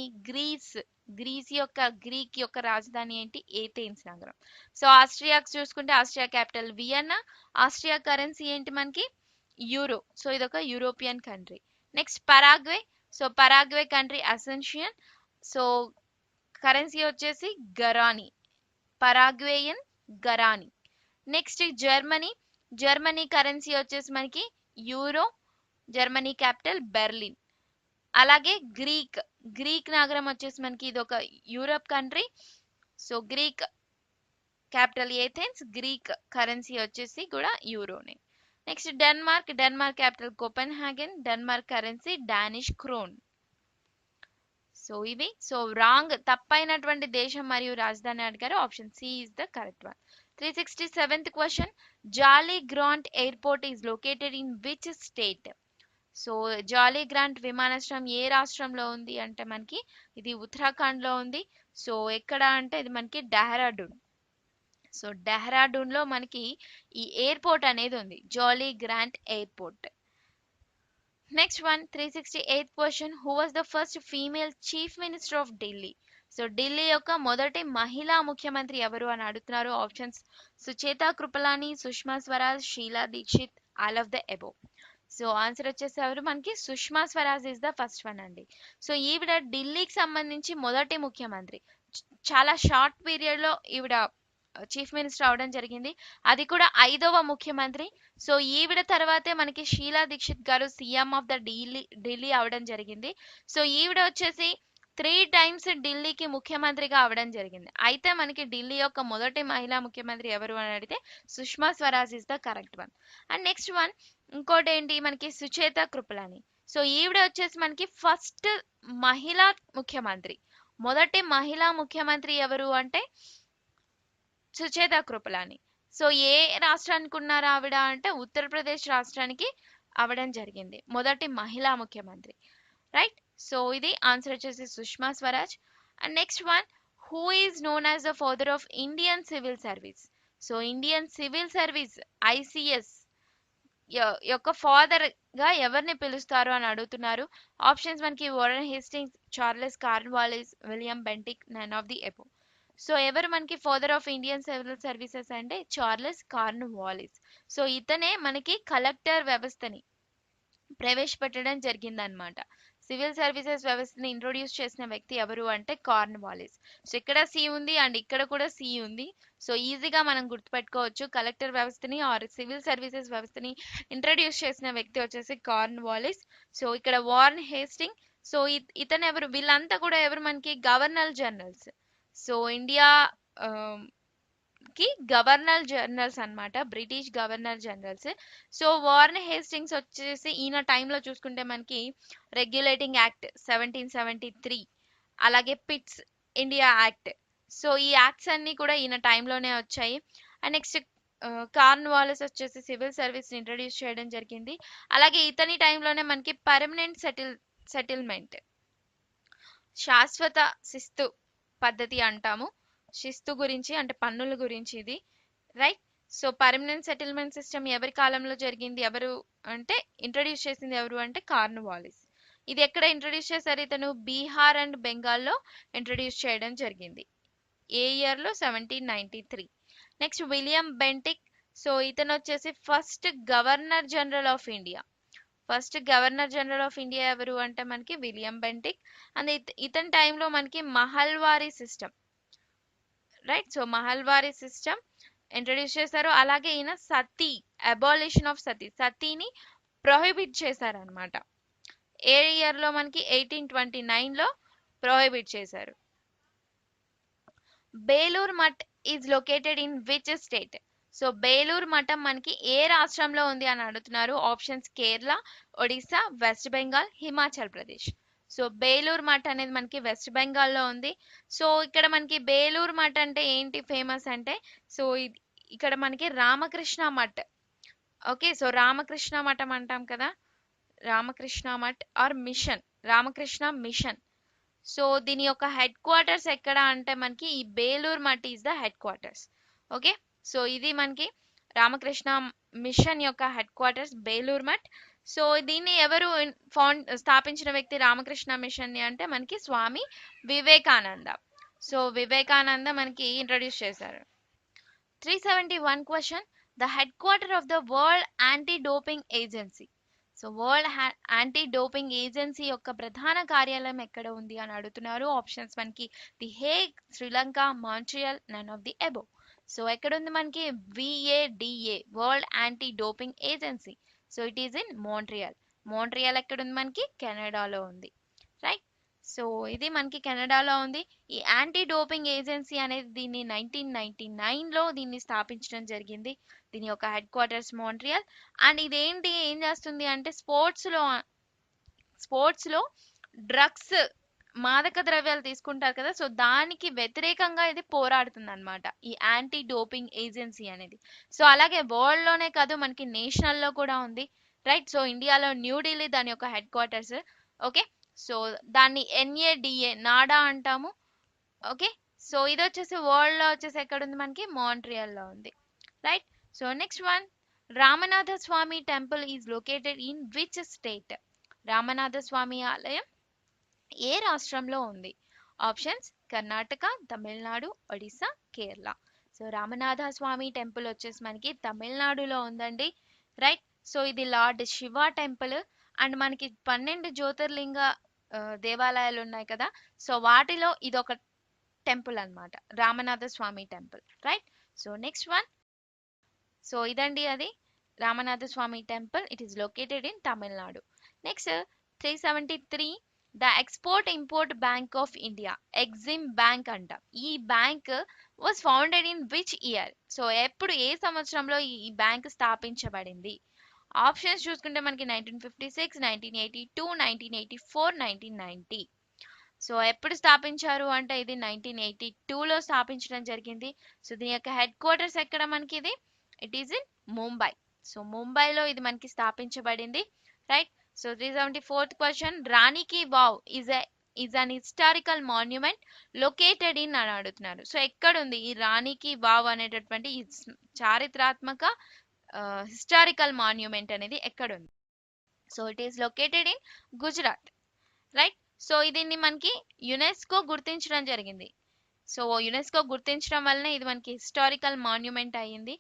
B: గ్రీక్ యొక్క రాజధాని ఏంటి? ఏథెన్స్ నగరం. సో ఆస్ట్రియా చూసుకుంటే Austria capital Vienna. Austria currency ఏంటి మనకి? యూరో. సో ఇది ఒక European country. Next Paraguay. So Paraguay country Asuncion. So currency వచ్చేసి guarani, Paraguayan guarani. Next Germany currency వచ్చేసి మనకి యూరో, జర్మనీ క్యాపిటల్ బెర్లిన్. అలాగే గ్రీక్ నగరం వచ్చేసి మనకి ఇది ఒక Europe country. So Greek capital Athens, Greek currency వచ్చేసి కూడా యూరోనే. Next Denmark capital Copenhagen, Denmark currency Danish krone. So ఇవి. సో రాంగ్ తప్పైనటువంటి దేశం మరియు రాజధాని అడిగారు. Option C is the correct one. 367th question, Jolly Grant airport is located in which state? So Jolly Grant విమానాశ్రయం ఏ రాష్ట్రంలో ఉంది అంటే మనకి ఇది ఉత్తరాఖండ్ లో ఉంది. సో ఎక్కడ అంటే ఇది మనకి డెహ్రాడూన్. సో డెహ్రాడూన్ లో మనకి ఈ ఎయిర్పోర్ట్ అనేది ఉంది, Jolly Grant airport. Next one 368th question, who was the first female chief minister of Delhi? So Delhi యొక్క మొదటి మహిళా ముఖ్యమంత్రి ఎవరు అని అడుగుతున్నారు. Options Sucheta Kripalani, Sushma Swaraj, Sheila Dikshit, all of the above. So answer వచ్చేసి ఎవరు మనకి Sushma Swaraj is the first one అండి. సో ఈవిడ ఢిల్లీకి సంబంధించి మొదటి ముఖ్యమంత్రి. చాలా షార్ట్ పీరియడ్ లో ఈవిడ చీఫ్ మినిస్టర్ అవడం జరిగింది, అది కూడా 5వ ముఖ్యమంత్రి. సో ఈవిడ తర్వాతే మనకి షీలా దీక్షిత్ గారు సీఎం ఆఫ్ ద ఢిల్లీ అవడం జరిగింది. సో ఈవిడ వచ్చేసి 3 టైమ్స్ ఢిల్లీకి ముఖ్యమంత్రిగా అవడం జరిగింది. అయితే మనకి ఢిల్లీ యొక్క మొదటి మహిళా ముఖ్యమంత్రి ఎవరు అని అడిగితే Sushma Swaraj is the correct one. And next one ఇంకోటి ఏంటి మనకి సుచేత కృపలాని. సో ఈవిడ వచ్చేసి మనకి ఫస్ట్ మహిళా ముఖ్యమంత్రి. మొదటి మహిళా ముఖ్యమంత్రి ఎవరు అంటే సుచేత కృపలాని. సో ఏ రాష్ట్రానికి ఉన్నారు ఆవిడ అంటే ఉత్తరప్రదేశ్ రాష్ట్రానికి అవడం జరిగింది మొదటి మహిళా ముఖ్యమంత్రి. రైట్. సో ఇది ఆన్సర్ వచ్చేసి Sushma Swaraj. And next one, who is known as the father of Indian civil service? So Indian civil service ICS యొక్క ఫాదర్ గా ఎవరిని పిలుస్తారు అని అడుగుతున్నారు. ఆప్షన్స్ మనకి Warren Hastings, Charles Cornwallis, William Bentinck, none of the above. So ఎవరు మనకి father of Indian civil services అంటే చార్లెస్ కార్న్వాలిస్. సో ఇతనే మనకి కలెక్టర్ వ్యవస్థని ప్రవేశపెట్టడం జరిగిందనమాట. సివిల్ సర్వీసెస్ వ్యవస్థని ఇంట్రొడ్యూస్ చేసిన వ్యక్తి ఎవరు అంటే కార్న్వాలిస్. సో ఇక్కడ సి ఉంది అండ్ ఇక్కడ కూడా సి ఉంది. సో ఈజీగా మనం గుర్తుపెట్టుకోవచ్చు, కలెక్టర్ వ్యవస్థని ఆర్ సివిల్ సర్వీసెస్ వ్యవస్థని ఇంట్రడ్యూస్ చేసిన వ్యక్తి వచ్చేసి కార్న్వాలిస్. సో ఇక్కడ వారెన్ హేస్టింగ్. సో ఇతను ఎవరు, వీళ్ళంతా కూడా ఎవరు మనకి గవర్నర్ జనరల్స్. సో ఇండియా కి గవర్నర్ జనరల్స్ అన్నమాట, British governor generals. So Warren Hastings వచ్చేసి ఈయన టైంలో చూసుకుంటే మనకి రెగ్యులేటింగ్ యాక్ట్ 1773, అలాగే పిట్స్ ఇండియా యాక్ట్. సో ఈ యాక్ట్స్ అన్ని కూడా ఈయన టైంలోనే వచ్చాయి. అండ్ నెక్స్ట్ కార్న్వాలిస్ వచ్చేసి సివిల్ సర్వీస్ ఇంట్రడ్యూస్ చేయడం జరిగింది. అలాగే ఇతని టైంలోనే మనకి పర్మనెంట్ సెటిల్మెంట్, శాశ్వత శిస్తు పద్ధతి అంటాము. శిస్తు గురించి అంటే పన్నుల గురించి ఇది. Right. So permanent settlement system ఎవరి కాలంలో జరిగింది, ఎవరు అంటే ఇంట్రడ్యూస్ చేసింది ఎవరు అంటే కార్న్వాలిస్. ఇది ఎక్కడ ఇంట్రడ్యూస్ చేశారు, ఇతను బీహార్ అండ్ బెంగాల్లో ఇంట్రడ్యూస్ చేయడం జరిగింది. ఏ ఇయర్ లో 1793. Next William Bentinck. సో ఇతను వచ్చేసి first governor general of India. First governor general of India ఎవరు అంటే మనకి విలియం బెంటిక్. అండ్ ఇతని టైంలో మనకి Mahalwari system, right. So Mahalwari system introduce చేశారు. అలాగే ఈయన సతీ, అబాలిషన్ ఆఫ్ సతీని ప్రొహిబిట్ చేశారనమాట. ఏ ఇయర్ లో మనకి 1829 లో ప్రొహిబిట్ చేశారు. Belur Math is located in which state? So Belur మఠం మనకి ఏ రాష్ట్రంలో ఉంది అని అడుగుతున్నారు. Options Kerala, Odisha, west Bengal, Himachal Pradesh. So Belur Math అనేది మనకి వెస్ట్ బెంగాల్లో ఉంది. సో ఇక్కడ మనకి బేలూర్ మఠ్ అంటే ఏంటి ఫేమస్ అంటే, సో ఇక్కడ మనకి రామకృష్ణ మఠ్. ఓకే. సో రామకృష్ణ మఠం అంటాం కదా, Ramakrishna Math or Mission, Ramakrishna Mission. So దీని యొక్క హెడ్ క్వార్టర్స్ ఎక్కడ అంటే మనకి ఈ Belur Math is the headquarters. Okay. So ఇది మనకి రామకృష్ణ మిషన్ యొక్క headquarters Belur Math. So దీన్ని ఎవరు స్థాపించిన వ్యక్తి రామకృష్ణ మిషన్ ని అంటే మనకి స్వామి వివేకానంద. సో వివేకానంద మనకి ఇంట్రడ్యూస్ చేశారు. 371 question, the headquarter of the World Anti Doping Agency. So World Anti Doping Agency యొక్క ప్రధాన కార్యాలయం ఎక్కడ ఉంది అని అడుగుతున్నారు. ఆప్షన్స్ మనకి the Hague, Sri Lanka, Montreal, none of the above. So ఎక్కడ ఉంది మనకి VADA, World Anti Doping Agency. So it is in Montreal. Montreal ఎక్కడ ఉంది మనకి కెనడాలో ఉంది. రైట్. సో ఇది మనకి కెనడాలో ఉంది. ఈ యాంటీ డోపింగ్ ఏజెన్సీ అనేది దీన్ని 1999 లో దీన్ని స్థాపించడం జరిగింది. దీని యొక్క హెడ్ క్వార్టర్స్ మాంట్రియల్. అండ్ ఇదేంటి, ఏం చేస్తుంది అంటే స్పోర్ట్స్ లో డ్రగ్స్, మాదక ద్రవ్యాలు తీసుకుంటారు కదా, సో దానికి వ్యతిరేకంగా ఇది పోరాడుతుంది అనమాట ఈ యాంటీ డోపింగ్ ఏజెన్సీ అనేది. సో అలాగే వరల్డ్ లోనే కాదు మనకి నేషనల్ లో కూడా ఉంది. రైట్. సో ఇండియాలో న్యూఢిల్లీ దాని యొక్క హెడ్ క్వార్టర్స్. ఓకే. సో దాన్ని NADA నాడా అంటాము. ఓకే. సో ఇది వచ్చేసి వరల్డ్ లో వచ్చేసి ఎక్కడ ఉంది మనకి మాంట్రియల్ లో ఉంది. Right. So next one, Ramanatha Swamy temple is located in which state? Ramanatha Swamy ఆలయం ఏ రాష్ట్రంలో ఉంది? Options Karnataka, Tamil Nadu, Odisha, Kerala. So Ramanatha Swamy temple వచ్చేసి మనకి తమిళనాడులో ఉందండి. రైట్. సో ఇది లార్డ్ శివ టెంపుల్. అండ్ మనకి 12 జ్యోతిర్లింగ దేవాలయాలు ఉన్నాయి కదా, సో వాటిలో ఇది ఒక టెంపుల్ అన్నమాట, Ramanatha Swamy temple. Right. So next one, so ఇదండి అది Ramanatha Swamy temple. It is located in Tamil Nadu. Next 373, the export import bank of India, EXIM bank అంట. ఈ bank was founded in which year? So ఎప్పుడు, ఏ సంవత్సరంలో ఈ బ్యాంక్ స్థాపించబడింది? ఆప్షన్స్ చూసుకుంటే మనకి 1956, 1982, 1984, 1990. సో ఎప్పుడు స్థాపించారు అంటే ఇది 1982లో స్థాపించడం జరిగింది. సో దీని యొక్క హెడ్ క్వార్టర్స్ ఎక్కడ మనకి ఇది? It is in Mumbai. So ముంబైలో ఇది మనకి స్థాపించబడింది. రైట్. సో 374th క్వశ్చన్, రాణి కి wow is an historical monument located in అని అడుగుతున్నారు. సో ఎక్కడ ఉంది ఈ రాణి కి వావ్ అనేటటువంటి ఈ చారిత్రాత్మక హిస్టారికల్ మాన్యుమెంట్ అనేది ఎక్కడ ఉంది? So it is located in Gujarat. Right. So దీన్ని మనకి యునెస్కో గుర్తించడం జరిగింది. సో యునెస్కో గుర్తించడం వల్లనే ఇది మనకి హిస్టారికల్ మాన్యుమెంట్ అయ్యింది.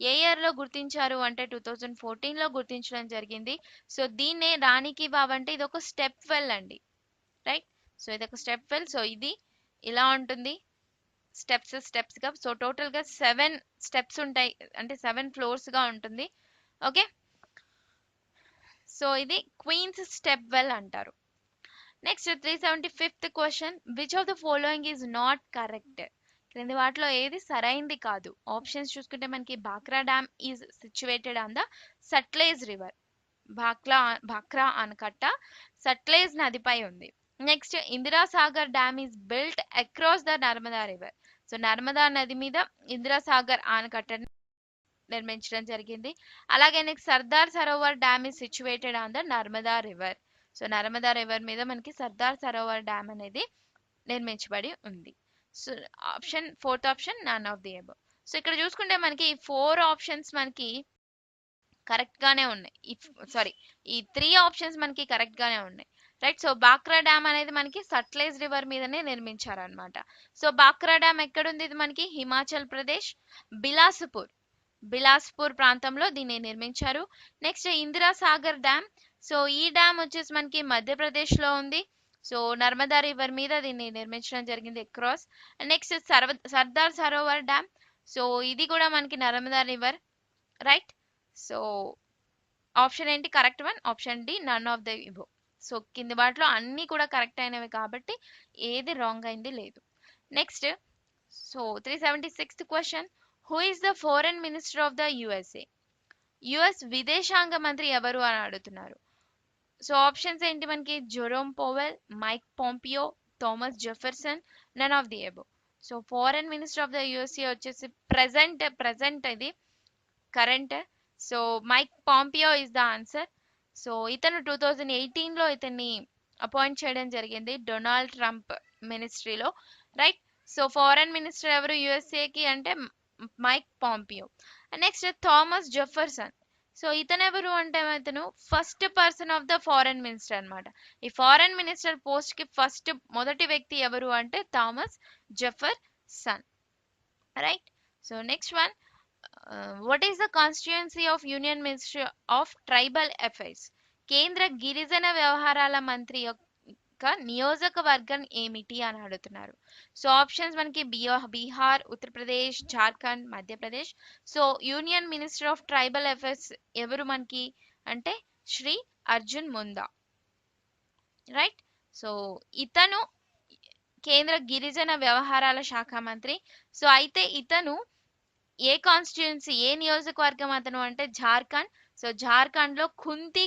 B: ఏ ఇయర్ లో గుర్తించారు అంటే 2014లో గుర్తించడం జరిగింది. సో దీన్నే రాణికి వావ్ అంటే ఇది ఒక స్టెప్ వెల్ అండి. రైట్. సో ఇది ఒక స్టెప్ వెల్. సో ఇది ఇలా ఉంటుంది, స్టెప్స్ గా. సో టోటల్ గా 7 స్టెప్స్ ఉంటాయి, అంటే 7 ఫ్లోర్స్ గా ఉంటుంది. ఓకే. సో ఇది క్వీన్స్ స్టెప్ వెల్ అంటారు. Next 375th question, which of the following is not correct? క్రింది వాటిలో ఏది సరైంది కాదు? ఆప్షన్స్ చూసుకుంటే మనకి Bhakra dam is situated on the Sutlej river. Bhakra ఆనకట్ట సట్లెజ్ నదిపై ఉంది. Next, Indira Sagar dam is built across the Narmada river. So Narmada నది మీద ఇందిరా సాగర్ ఆనకట్ట నిర్మించడం జరిగింది. అలాగే next, Sardar Sarovar dam is situated on the Narmada river. So Narmada river మీద మనకి సర్దార్ సరోవర్ డ్యామ్ అనేది నిర్మించబడి ఉంది. So option, fourth option none of the above. So ఇక్కడ చూసుకుంటే మనకి 4 ఆప్షన్స్ మనకి కరెక్ట్ గానే ఉన్నాయి. ఈ 3 ఆప్షన్స్ మనకి కరెక్ట్ గానే ఉన్నాయి. రైట్. సో బాక్రా డ్యామ్ అనేది మనకి సట్లెజ్ రివర్ మీదనే నిర్మించారనమాట. సో బాక్రా డ్యామ్ ఎక్కడుంది? ఇది మనకి హిమాచల్ ప్రదేశ్, బిలాస్పూర్ ప్రాంతంలో దీన్ని నిర్మించారు. Next, Indira Sagar dam. So ఈ డ్యామ్ వచ్చేసి మనకి మధ్యప్రదేశ్ లో ఉంది. సో నర్మదా రివర్ మీద దీన్ని నిర్మించడం జరిగింది across. Next, Sardar Sarovar dam. So ఇది కూడా మనకి Narmada river. Right. So option ఏంటి correct one? Option D, none of the above. So కింది వాటిలో అన్ని కూడా కరెక్ట్ అయినవి కాబట్టి ఏది రాంగ్ అయింది లేదు. Next, so 376th question, who is the foreign minister of the USA? US విదేశాంగ మంత్రి ఎవరు అని అడుగుతున్నారు. సో ఆప్షన్స్ ఏంటి మనకి? Jerome Powell, Mike Pompeo, Thomas Jefferson, none of the above. So foreign minister of the USA వచ్చేసి present ఇది current. So Mike Pompeo is the answer. So ఇతను 2018లో ఇతన్ని అపాయింట్ చేయడం జరిగింది డొనాల్డ్ ట్రంప్ మినిస్ట్రీలో. రైట్. సో ఫారెన్ మినిస్టర్ ఎవరు యుఎస్ఏకి అంటే Mike Pompeo. Next, Thomas Jefferson. So ఇతను ఎవరు అంటే ఇతను first person of the foreign minister అన్నమాట. ఈ ఫారెన్ మినిస్టర్ పోస్ట్ కి మొదటి వ్యక్తి ఎవరు అంటే Thomas Jefferson. Right. So next one, what is the constituency of union ministry of tribal affairs? కేంద్ర గిరిజన వ్యవహారాల మంత్రి యొక్క నియోజకవర్గం ఏమిటి అని అడుగుతున్నారు. సో ఆప్షన్స్ మనకి Bihar, Uttar Pradesh, Jharkhand, Madhya Pradesh. So union minister of tribal affairs ఎవరు మనకి అంటే శ్రీ అర్జున్ ముందా. రైట్. సో ఇతను కేంద్ర గిరిజన వ్యవహారాల శాఖ మంత్రి. సో అయితే ఇతను ఏ కాన్స్టిట్యుయెన్సీ, ఏ నియోజకవర్గం అతను అంటే జార్ఖండ్. సో జార్ఖండ్ లో Khunti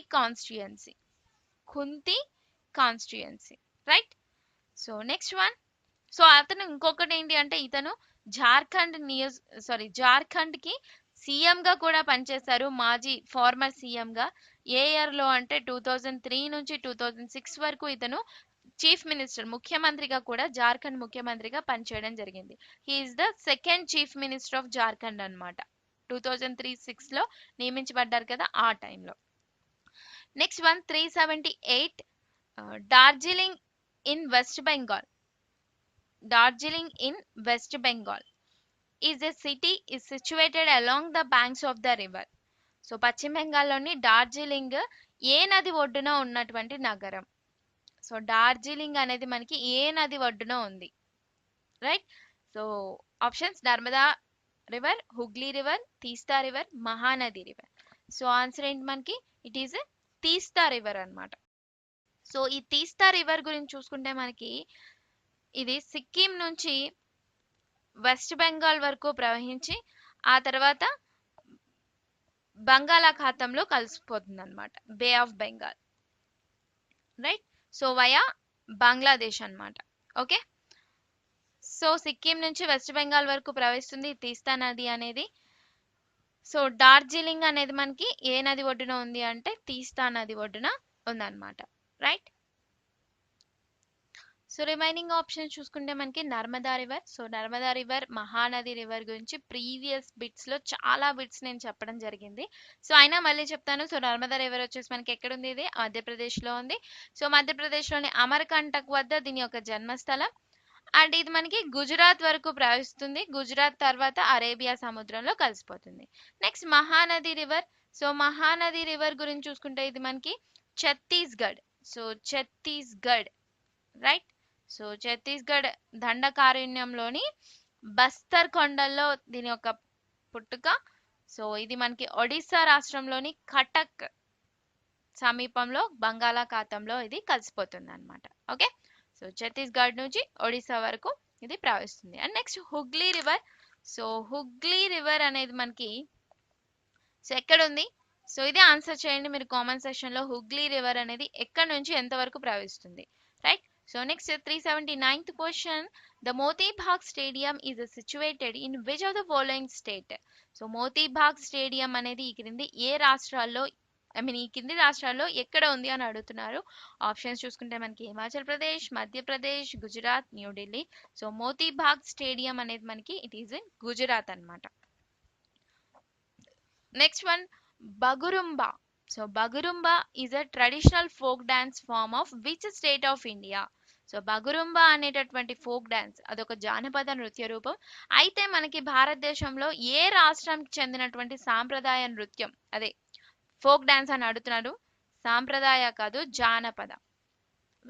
B: constituency. Right. So next one, so అతను ఇంకొకటి ఏంటి అంటే ఇతను జార్ఖండ్ కి సీఎంగా కూడా పనిచేశారు, మాజీ ఫార్మర్ సీఎంగా. ఏ ఇయర్లో అంటే 2003 నుంచి 2006 వరకు ఇతను చీఫ్ మినిస్టర్, ముఖ్యమంత్రిగా కూడా జార్ఖండ్ ముఖ్యమంత్రిగా పనిచేయడం జరిగింది. He is the second chief minister of Jharkhand అనమాట. 2003-6లో నియమించబడ్డారు కదా, ఆ టైంలో. Next one 378. Darjeeling in West Bengal. Darjeeling in West Bengal is a city is situated along the banks of the river. So పశ్చిమ బెంగాల్లోని డార్జిలింగ్ ఏ నది ఒడ్డున ఉన్నటువంటి నగరం? సో డార్జిలింగ్ అనేది మనకి ఏ నది ఒడ్డున ఉంది, right? So options: Narmada river, Hooghly river, Teesta river, Mahanadi river. So answer ఏంటి మనకి? ఇట్ ఈస్ తీస్తా రివర్ అన్నమాట. సో ఈ తీస్తా రివర్ గురించి చూసుకుంటే మనకి ఇది సిక్కిం నుంచి వెస్ట్ బెంగాల్ వరకు ప్రవహించి ఆ తర్వాత బంగాళాఖాతంలో కలిసిపోతుంది అనమాట, Bay of Bengal, right? So via Bangladesh అన్నమాట. ఓకే, సో సిక్కిం నుంచి వెస్ట్ బెంగాల్ వరకు ప్రవహిస్తుంది ఈ తీస్తా నది అనేది. సో డార్జిలింగ్ అనేది మనకి ఏ నది ఒడ్డున ఉంది అంటే తీస్తా నది ఒడ్డున ఉందన్నమాట, రైట్? సో రిమైనింగ్ ఆప్షన్ చూసుకుంటే మనకి Narmada river. So Narmada river, Mahanadi river గురించి ప్రీవియస్ బిట్స్ లో చాలా బిట్స్ నేను చెప్పడం జరిగింది. సో అయినా మళ్ళీ చెప్తాను. సో నర్మదా రివర్ వచ్చేసి మనకి ఎక్కడ ఉంది? ఇది మధ్యప్రదేశ్ లో ఉంది. సో మధ్యప్రదేశ్ లోని అమర్కంటక్ వద్ద దీని యొక్క జన్మస్థలం. అండ్ ఇది మనకి గుజరాత్ వరకు ప్రవహిస్తుంది. గుజరాత్ తర్వాత అరేబియా సముద్రంలో కలిసిపోతుంది. Next Mahanadi river. So Mahanadi river గురించి చూసుకుంటే ఇది మనకి Chhattisgarh. So Chhattisgarh, right? So Chhattisgarh దండకారణ్యంలోని బస్తర్ కొండల్లో దీని యొక్క పుట్టుక. సో ఇది మనకి ఒడిస్సా రాష్ట్రంలోని కటక్ సమీపంలో బంగాళాఖాతంలో ఇది కలిసిపోతుంది అనమాట. ఓకే, సో ఛత్తీస్గఢ్ నుంచి ఒడిస్సా వరకు ఇది ప్రవహిస్తుంది. And next Hooghly river. So Hooghly river అనేది మనకి సో ఎక్కడ ఉంది? సో ఇది ఆన్సర్ చేయండి మీరు కామెంట్ సెక్షన్ లో. హుగ్లీ రివర్ అనేది ఎక్కడ నుంచి ఎంత వరకు ప్రవహిస్తుంది, right? So next 379th question. The Moti Bagh stadium is situated in which of the following state? So Moti Bagh stadium అనేది ఈ క్రింది ఏ రాష్ట్రాల్లో, ఈ కింది రాష్ట్రాల్లో ఎక్కడ ఉంది అని అడుగుతున్నారు. ఆప్షన్స్ చూసుకుంటే మనకి హిమాచల్ ప్రదేశ్, మధ్యప్రదేశ్, గుజరాత్, న్యూఢిల్లీ. సో మోతీ బాగ్ స్టేడియం అనేది మనకి ఇట్ ఈస్ ఇన్ గుజరాత్ అన్నమాట. Next one Bagurumba. So Bagurumba is a traditional folk dance form of which state of India? So Bagurumba అనేటటువంటి ఫోక్ డాన్స్ అదొక జానపద నృత్య రూపం. అయితే మనకి భారతదేశంలో ఏ రాష్ట్రానికి చెందినటువంటి సాంప్రదాయ నృత్యం, అదే ఫోక్ డాన్స్ అని అడుగుతున్నారు. సాంప్రదాయ కాదు, జానపద,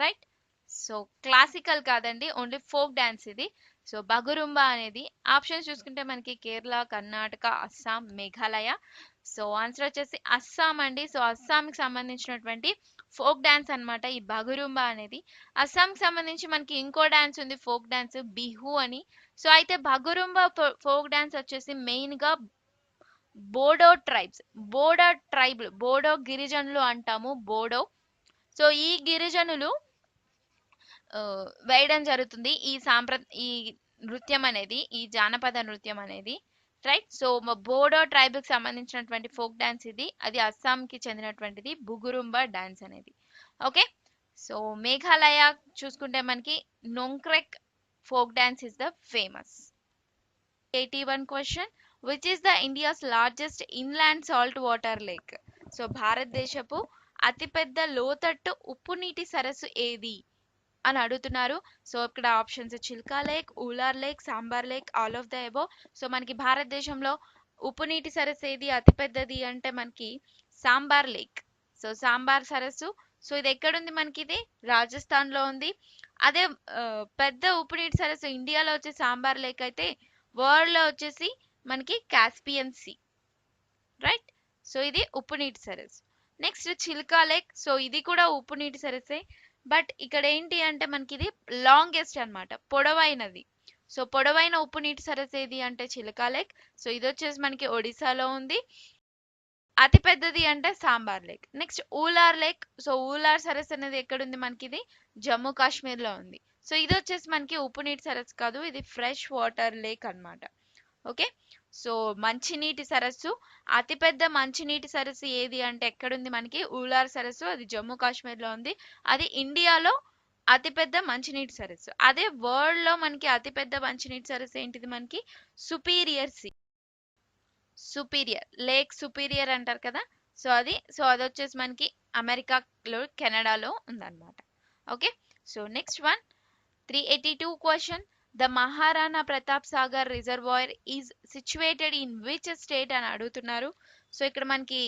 B: రైట్? సో క్లాసికల్ కాదండి, ఓన్లీ ఫోక్ డాన్స్ ఇది. సో బగురుంబా అనేది ఆప్షన్స్ చూసుకుంటే మనకి కేరళ, కర్ణాటక, అస్సాం, మేఘాలయ. సో ఆన్సర్ వచ్చేసి అస్సాం అండి. సో అస్సాంకి సంబంధించినటువంటి ఫోక్ డాన్స్ అన్నమాట ఈ బగురుంబా అనేది. అస్సాంకి సంబంధించి మనకి ఇంకో డాన్స్ ఉంది, ఫోక్ డాన్స్ బిహు అని. సో అయితే బగురుంబా ఫోక్ డాన్స్ వచ్చేసి మెయిన్ గా బోడో ట్రైబ్స్, బోడో గిరిజనులు అంటాము, బోడో. సో ఈ గిరిజనులు వేయడం జరుగుతుంది ఈ నృత్యం అనేది, ఈ జానపద నృత్యం అనేది, రైట్? సో బోడో ట్రైబ్ కి సంబంధించినటువంటి ఫోక్ డాన్స్ ఇది. అది అస్సాంకి చెందినటువంటిది బుగురుంబా డాన్స్ అనేది. ఓకే, సో మేఘాలయ చూసుకుంటే మనకి Nongkrem folk dance is the famous. 81 question. Which is the India's largest inland salt water lake? So భారతదేశపు అతిపెద్ద లోతట్టు ఉప్పు నీటి సరస్సు ఏది అని అడుగుతున్నారు. సో ఇక్కడ options Chilka lake, Wular lake, Sambhar lake, all of the above. So మనకి భారతదేశంలో ఉప్పు నీటి సరస్సు ఏది అతిపెద్దది అంటే మనకి సాంబార్ లేక్. సో సాంబార్ సరస్సు. సో ఇది ఎక్కడుంది మనకి? ఇది రాజస్థాన్ లో ఉంది. అదే పెద్ద ఉప్పు నీటి సరస్సు ఇండియాలో వచ్చే సాంబార్ లేక్ అయితే వరల్డ్ లో వచ్చేసి మనకి కాస్పియన్ సీ, రైట్? సో ఇది ఉప్పు నీటి సరస్సు. Next Chilka lake. సో ఇది కూడా ఉప్పు నీటి సరస్సే, బట్ ఇక్కడ ఏంటి అంటే మనకి ఇది లాంగెస్ట్ అన్నమాట, పొడవైనది. సో పొడవైన ఉప్పు నీటి సరస్సు ఏది అంటే చిల్కా లేక్. సో ఇది వచ్చేసి మనకి ఒడిశాలో ఉంది. అతి పెద్దది అంటే sambar lake. Next Wular lake. So Wular సరస్సు అనేది ఎక్కడుంది మనకి? ఇది జమ్మూ కాశ్మీర్ లో ఉంది. సో ఇది వచ్చేసి మనకి ఉప్పు నీటి సరస్సు కాదు, ఇది ఫ్రెష్ వాటర్ లేక్ అన్నమాట. ఓకే, సో మంచినీటి సరస్సు, అతిపెద్ద మంచినీటి సరస్సు ఏది అంటే ఎక్కడుంది మనకి? ఊలార్ సరస్సు, అది జమ్మూ కాశ్మీర్ లో ఉంది. అది ఇండియాలో అతిపెద్ద మంచినీటి సరస్సు. అదే వరల్డ్ లో మనకి అతిపెద్ద మంచినీటి సరస్సు ఏంటిది మనకి? Superior sea, Superior lake Superior అంటారు కదా, సో అది వచ్చేసి మనకి అమెరికాలో కెనడాలో ఉందన్నమాట. Okay, so next one 382 question, the Maharana Pratap Sagar reservoir is situated in which state అని అడుగుతున్నారు. సో ఇక్కడ మనకి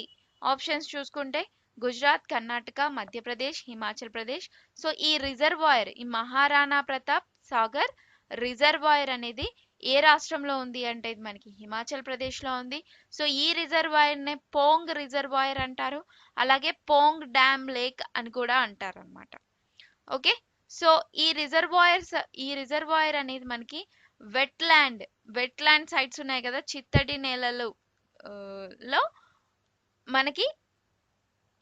B: ఆప్షన్స్ చూసుకుంటే గుజరాత్, కర్ణాటక, మధ్యప్రదేశ్, హిమాచల్ ప్రదేశ్. సో ఈ రిజర్వాయర్, ఈ మహారాణా ప్రతాప్ సాగర్ రిజర్వాయర్ అనేది ఏ రాష్ట్రంలో ఉంది అంటే ఇది మనకి హిమాచల్ ప్రదేశ్ లో ఉంది. సో ఈ రిజర్వాయర్ నే పోంగ్ రిజర్వాయర్ అంటారు, అలాగే పోంగ్ డ్యామ్ లేక్ అని కూడా అంటారు అనమాట. ఓకే, సో ఈ రిజర్వాయర్ అనేది మనకి వెట్ ల్యాండ్ సైట్స్ ఉన్నాయి కదా, చిత్తడి నేలలు ఆ, లో మనకి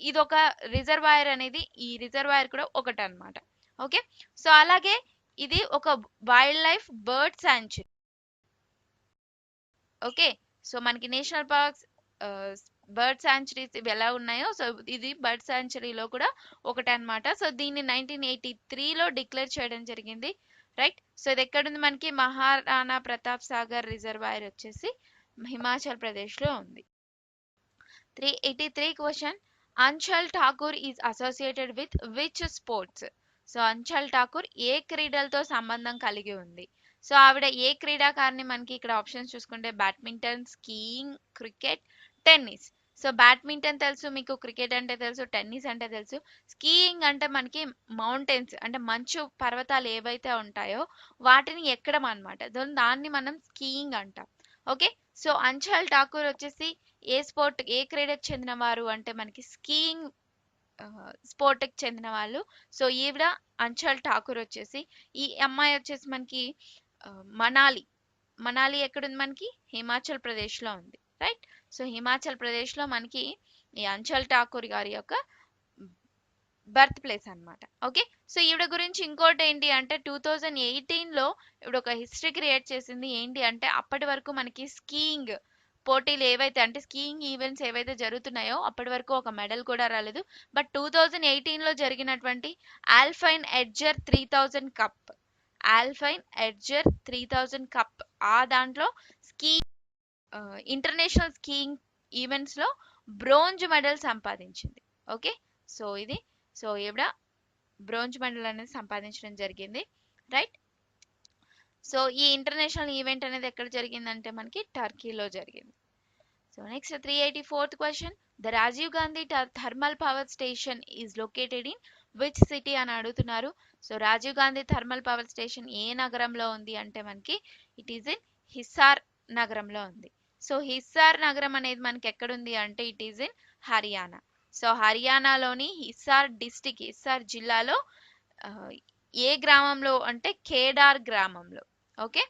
B: ఇదొక రిజర్వాయర్ అనేది, ఈ రిజర్వాయర్ కూడా ఒకటి అన్నమాట. ఓకే, సో అలాగే ఇది ఒక wild life bird sanctuary. Okay, so మనకి నేషనల్ పార్క్స్, బర్డ్ శాంచురీస్ ఇవి ఎలా ఉన్నాయో, సో ఇది బర్డ్ శాంచురీలో కూడా ఒకటి అన్నమాట. సో దీన్ని 1983లో డిక్లేర్ చేయడం జరిగింది. రైట్, సో ఇది ఎక్కడుంది మనకి? మహారాణా ప్రతాప్ సాగర్ రిజర్వాయర్ వచ్చేసి హిమాచల్ ప్రదేశ్ లో ఉంది. 383 question, Anchal Thakur is associated with which sports? So Anchal Thakur ఏ క్రీడలతో సంబంధం కలిగి ఉంది? సో ఆవిడ ఏ క్రీడాకారిణి? మనకి ఇక్కడ ఆప్షన్స్ చూసుకుంటే badminton, skiing, cricket, tennis. So badminton తెలుసు మీకు, క్రికెట్ అంటే తెలుసు, టెన్నిస్ అంటే తెలుసు. స్కీయింగ్ అంటే మనకి మౌంటైన్స్ అంటే మంచు పర్వతాలు ఏవైతే ఉంటాయో వాటిని ఎక్కడం అనమాట, దాన్ని మనం స్కీయింగ్ అంటాం. ఓకే, సో అంచల్ ఠాకూర్ వచ్చేసి ఏ క్రీడకు చెందిన వారు అంటే మనకి స్కీయింగ్ స్పోర్ట్ కి చెందిన వాళ్ళు. సో ఈవిడ అంచల్ ఠాకూర్ వచ్చేసి, ఈ అమ్మాయి వచ్చేసి మనకి మనాలి ఎక్కడుంది మనకి? హిమాచల్ ప్రదేశ్ లో ఉంది. రైట్, సో హిమాచల్ ప్రదేశ్ లో మనకి ఈ అంచల్ ఠాకూర్ గారి యొక్క బర్త్ ప్లేస్ అన్నమాట. ఓకే, సో ఈవిడ గురించి ఇంకోటి ఏంటి అంటే 2018లో ఈవిడ ఒక హిస్టరీ క్రియేట్ చేసింది. ఏంటి అంటే అప్పటి వరకు మనకి స్కీయింగ్ పోటీలు ఏవైతే అంటే స్కీయింగ్ ఈవెంట్స్ ఏవైతే జరుగుతున్నాయో అప్పటి వరకు ఒక మెడల్ కూడా రాలేదు. బట్ 2018లో జరిగినటువంటి ఆల్పైన్ ఎడ్జర్ 3000 కప్, ఆల్పైన్ ఎడ్జర్ 3000 కప్, ఆ దాంట్లో స్కీ ఇంటర్నేషనల్ స్కీయింగ్ ఈవెంట్స్ లో బ్రోంజ్ మెడల్ సంపాదించింది. ఓకే, సో ఈవిడ బ్రోంజ్ మెడల్ అనేది సంపాదించడం జరిగింది. రైట్, సో ఈ ఇంటర్నేషనల్ ఈవెంట్ అనేది ఎక్కడ జరిగిందంటే మనకి టర్కీలో జరిగింది. So next 384th question, the Rajiv Gandhi thermal power station is located in which city అని అడుగుతున్నారు. So Rajiv Gandhi thermal power station ఏ నగరంలో ఉంది అంటే మనకి ఇట్ ఈస్ ఇన్ హిస్సార్ నగరంలో ఉంది. సో హిస్సార్ నగరం అనేది మనకి ఎక్కడుంది అంటే it is in Haryana. So హర్యానాలోని హిస్సార్ జిల్లాలో ఏ గ్రామంలో అంటే కేడార్ గ్రామంలో. ఓకే,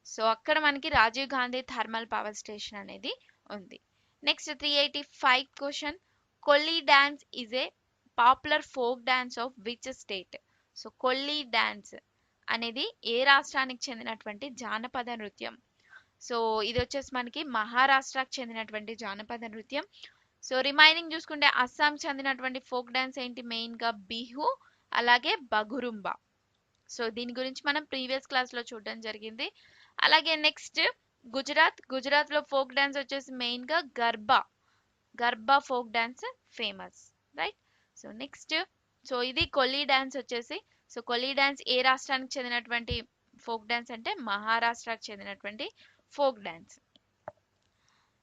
B: సో అక్కడ మనకి Rajiv Gandhi thermal power station అనేది ఉంది. Next 385 question, Kolli dance is a popular folk dance of which state? So Kolli dance అనేది ఏ రాష్ట్రానికి చెందినటువంటి జానపద నృత్యం? సో ఇది వచ్చేసి మనకి మహారాష్ట్రకు చెందినటువంటి జానపద నృత్యం. సో రిమైనింగ్ చూసుకుంటే అస్సాం చెందినటువంటి ఫోక్ డాన్స్ ఏంటి? మెయిన్ గా బిహు, అలాగే బగురుంబా. సో దీని గురించి మనం ప్రీవియస్ క్లాస్ లో చూడడం జరిగింది. అలాగే నెక్స్ట్ గుజరాత్ లో ఫోక్ డాన్స్ వచ్చేసి మెయిన్ గా garba folk dance famous. Right, so next so ఇది కొల్లి డాన్స్ వచ్చేసి, సో కొల్లి డాన్స్ ఏ రాష్ట్రానికి చెందినటువంటి ఫోక్ డాన్స్ అంటే మహారాష్ట్రకు చెందినటువంటి ఫోక్ డాన్స్.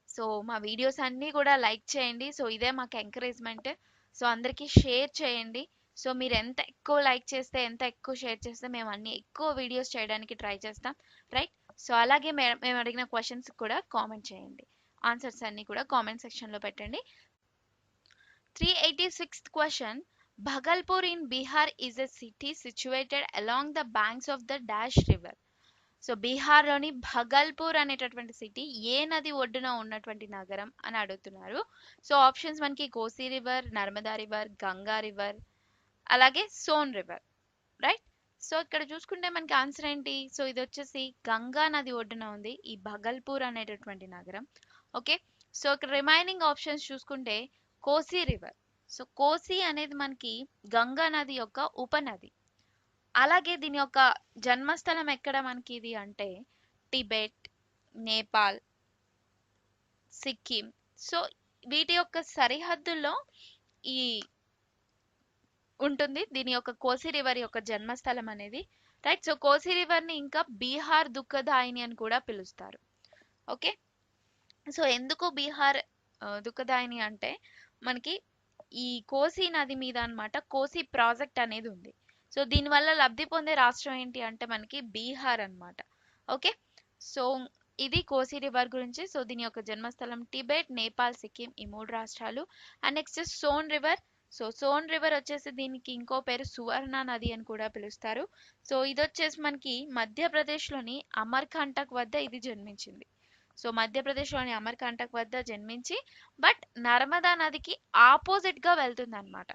B: సో మా వీడియోస్ అన్నీ కూడా లైక్ చేయండి. సో ఇదే మాకు ఎంకరేజ్మెంట్. సో అందరికీ షేర్ చేయండి. సో మీరు ఎంత ఎక్కువ లైక్ చేస్తే, ఎంత ఎక్కువ షేర్ చేస్తే మేము అన్ని ఎక్కువ వీడియోస్ చేయడానికి ట్రై చేస్తాం. రైట్, సో అలాగే మేము అడిగిన క్వశ్చన్స్ కూడా కామెంట్ చేయండి. ఆన్సర్స్ అన్ని కూడా కామెంట్ సెక్షన్లో పెట్టండి. 386th question, Bhagalpur in Bihar is a city situated along the banks of the dash river. So బీహార్లోని భగల్పూర్ అనేటటువంటి సిటీ ఏ నది ఒడ్డున ఉన్నటువంటి నగరం అని అడుగుతున్నారు. సో ఆప్షన్స్ మనకి కోసి river, Narmada river, Ganga river, అలాగే సోన్ రివర్. రైట్, సో ఇక్కడ చూసుకుంటే మనకి ఆన్సర్ ఏంటి? సో ఇది వచ్చేసి గంగా నది ఒడ్డున ఉంది ఈ భగల్పూర్ అనేటటువంటి నగరం. ఓకే, సో ఇక్కడ రిమైనింగ్ ఆప్షన్స్ చూసుకుంటే కోసి రివర్. సో కోసి అనేది మనకి గంగా నది యొక్క ఉపనది. అలాగే దీని యొక్క జన్మస్థలం ఎక్కడ మనకి ఇది అంటే టిబెట్, నేపాల్, సిక్కిం. సో వీటి యొక్క సరిహద్దుల్లో ఈ ఉంటుంది దీని యొక్క కోసి రివర్ యొక్క జన్మస్థలం అనేది. రైట్, సో కోసి రివర్ ని ఇంకా బీహార్ దుఃఖదాయిని అని కూడా పిలుస్తారు. ఓకే, సో ఎందుకు బీహార్ దుఃఖదాయిని అంటే మనకి ఈ కోసి నది మీద అన్నమాట కోసి ప్రాజెక్ట్ అనేది ఉంది. సో దీనివల్ల లబ్ధి పొందే రాష్ట్రం ఏంటి అంటే మనకి బీహార్ అన్నమాట. ఓకే, సో ఇది కోసి రివర్ గురించి. సో దీని యొక్క జన్మస్థలం టిబెట్, నేపాల్, సిక్కిం ఈ 3 రాష్ట్రాలు. And next Son river. So Son river వచ్చేసి దీనికి ఇంకో పేరు సువర్ణ నది అని కూడా పిలుస్తారు. సో ఇది వచ్చేసి మనకి మధ్యప్రదేశ్లోని అమర్కంటక్ వద్ద ఇది జన్మించింది. సో మధ్యప్రదేశ్లోని అమర్కంటక్ వద్ద జన్మించి బట్ నర్మదా నదికి ఆపోజిట్ గా వెళ్తుంది అనమాట.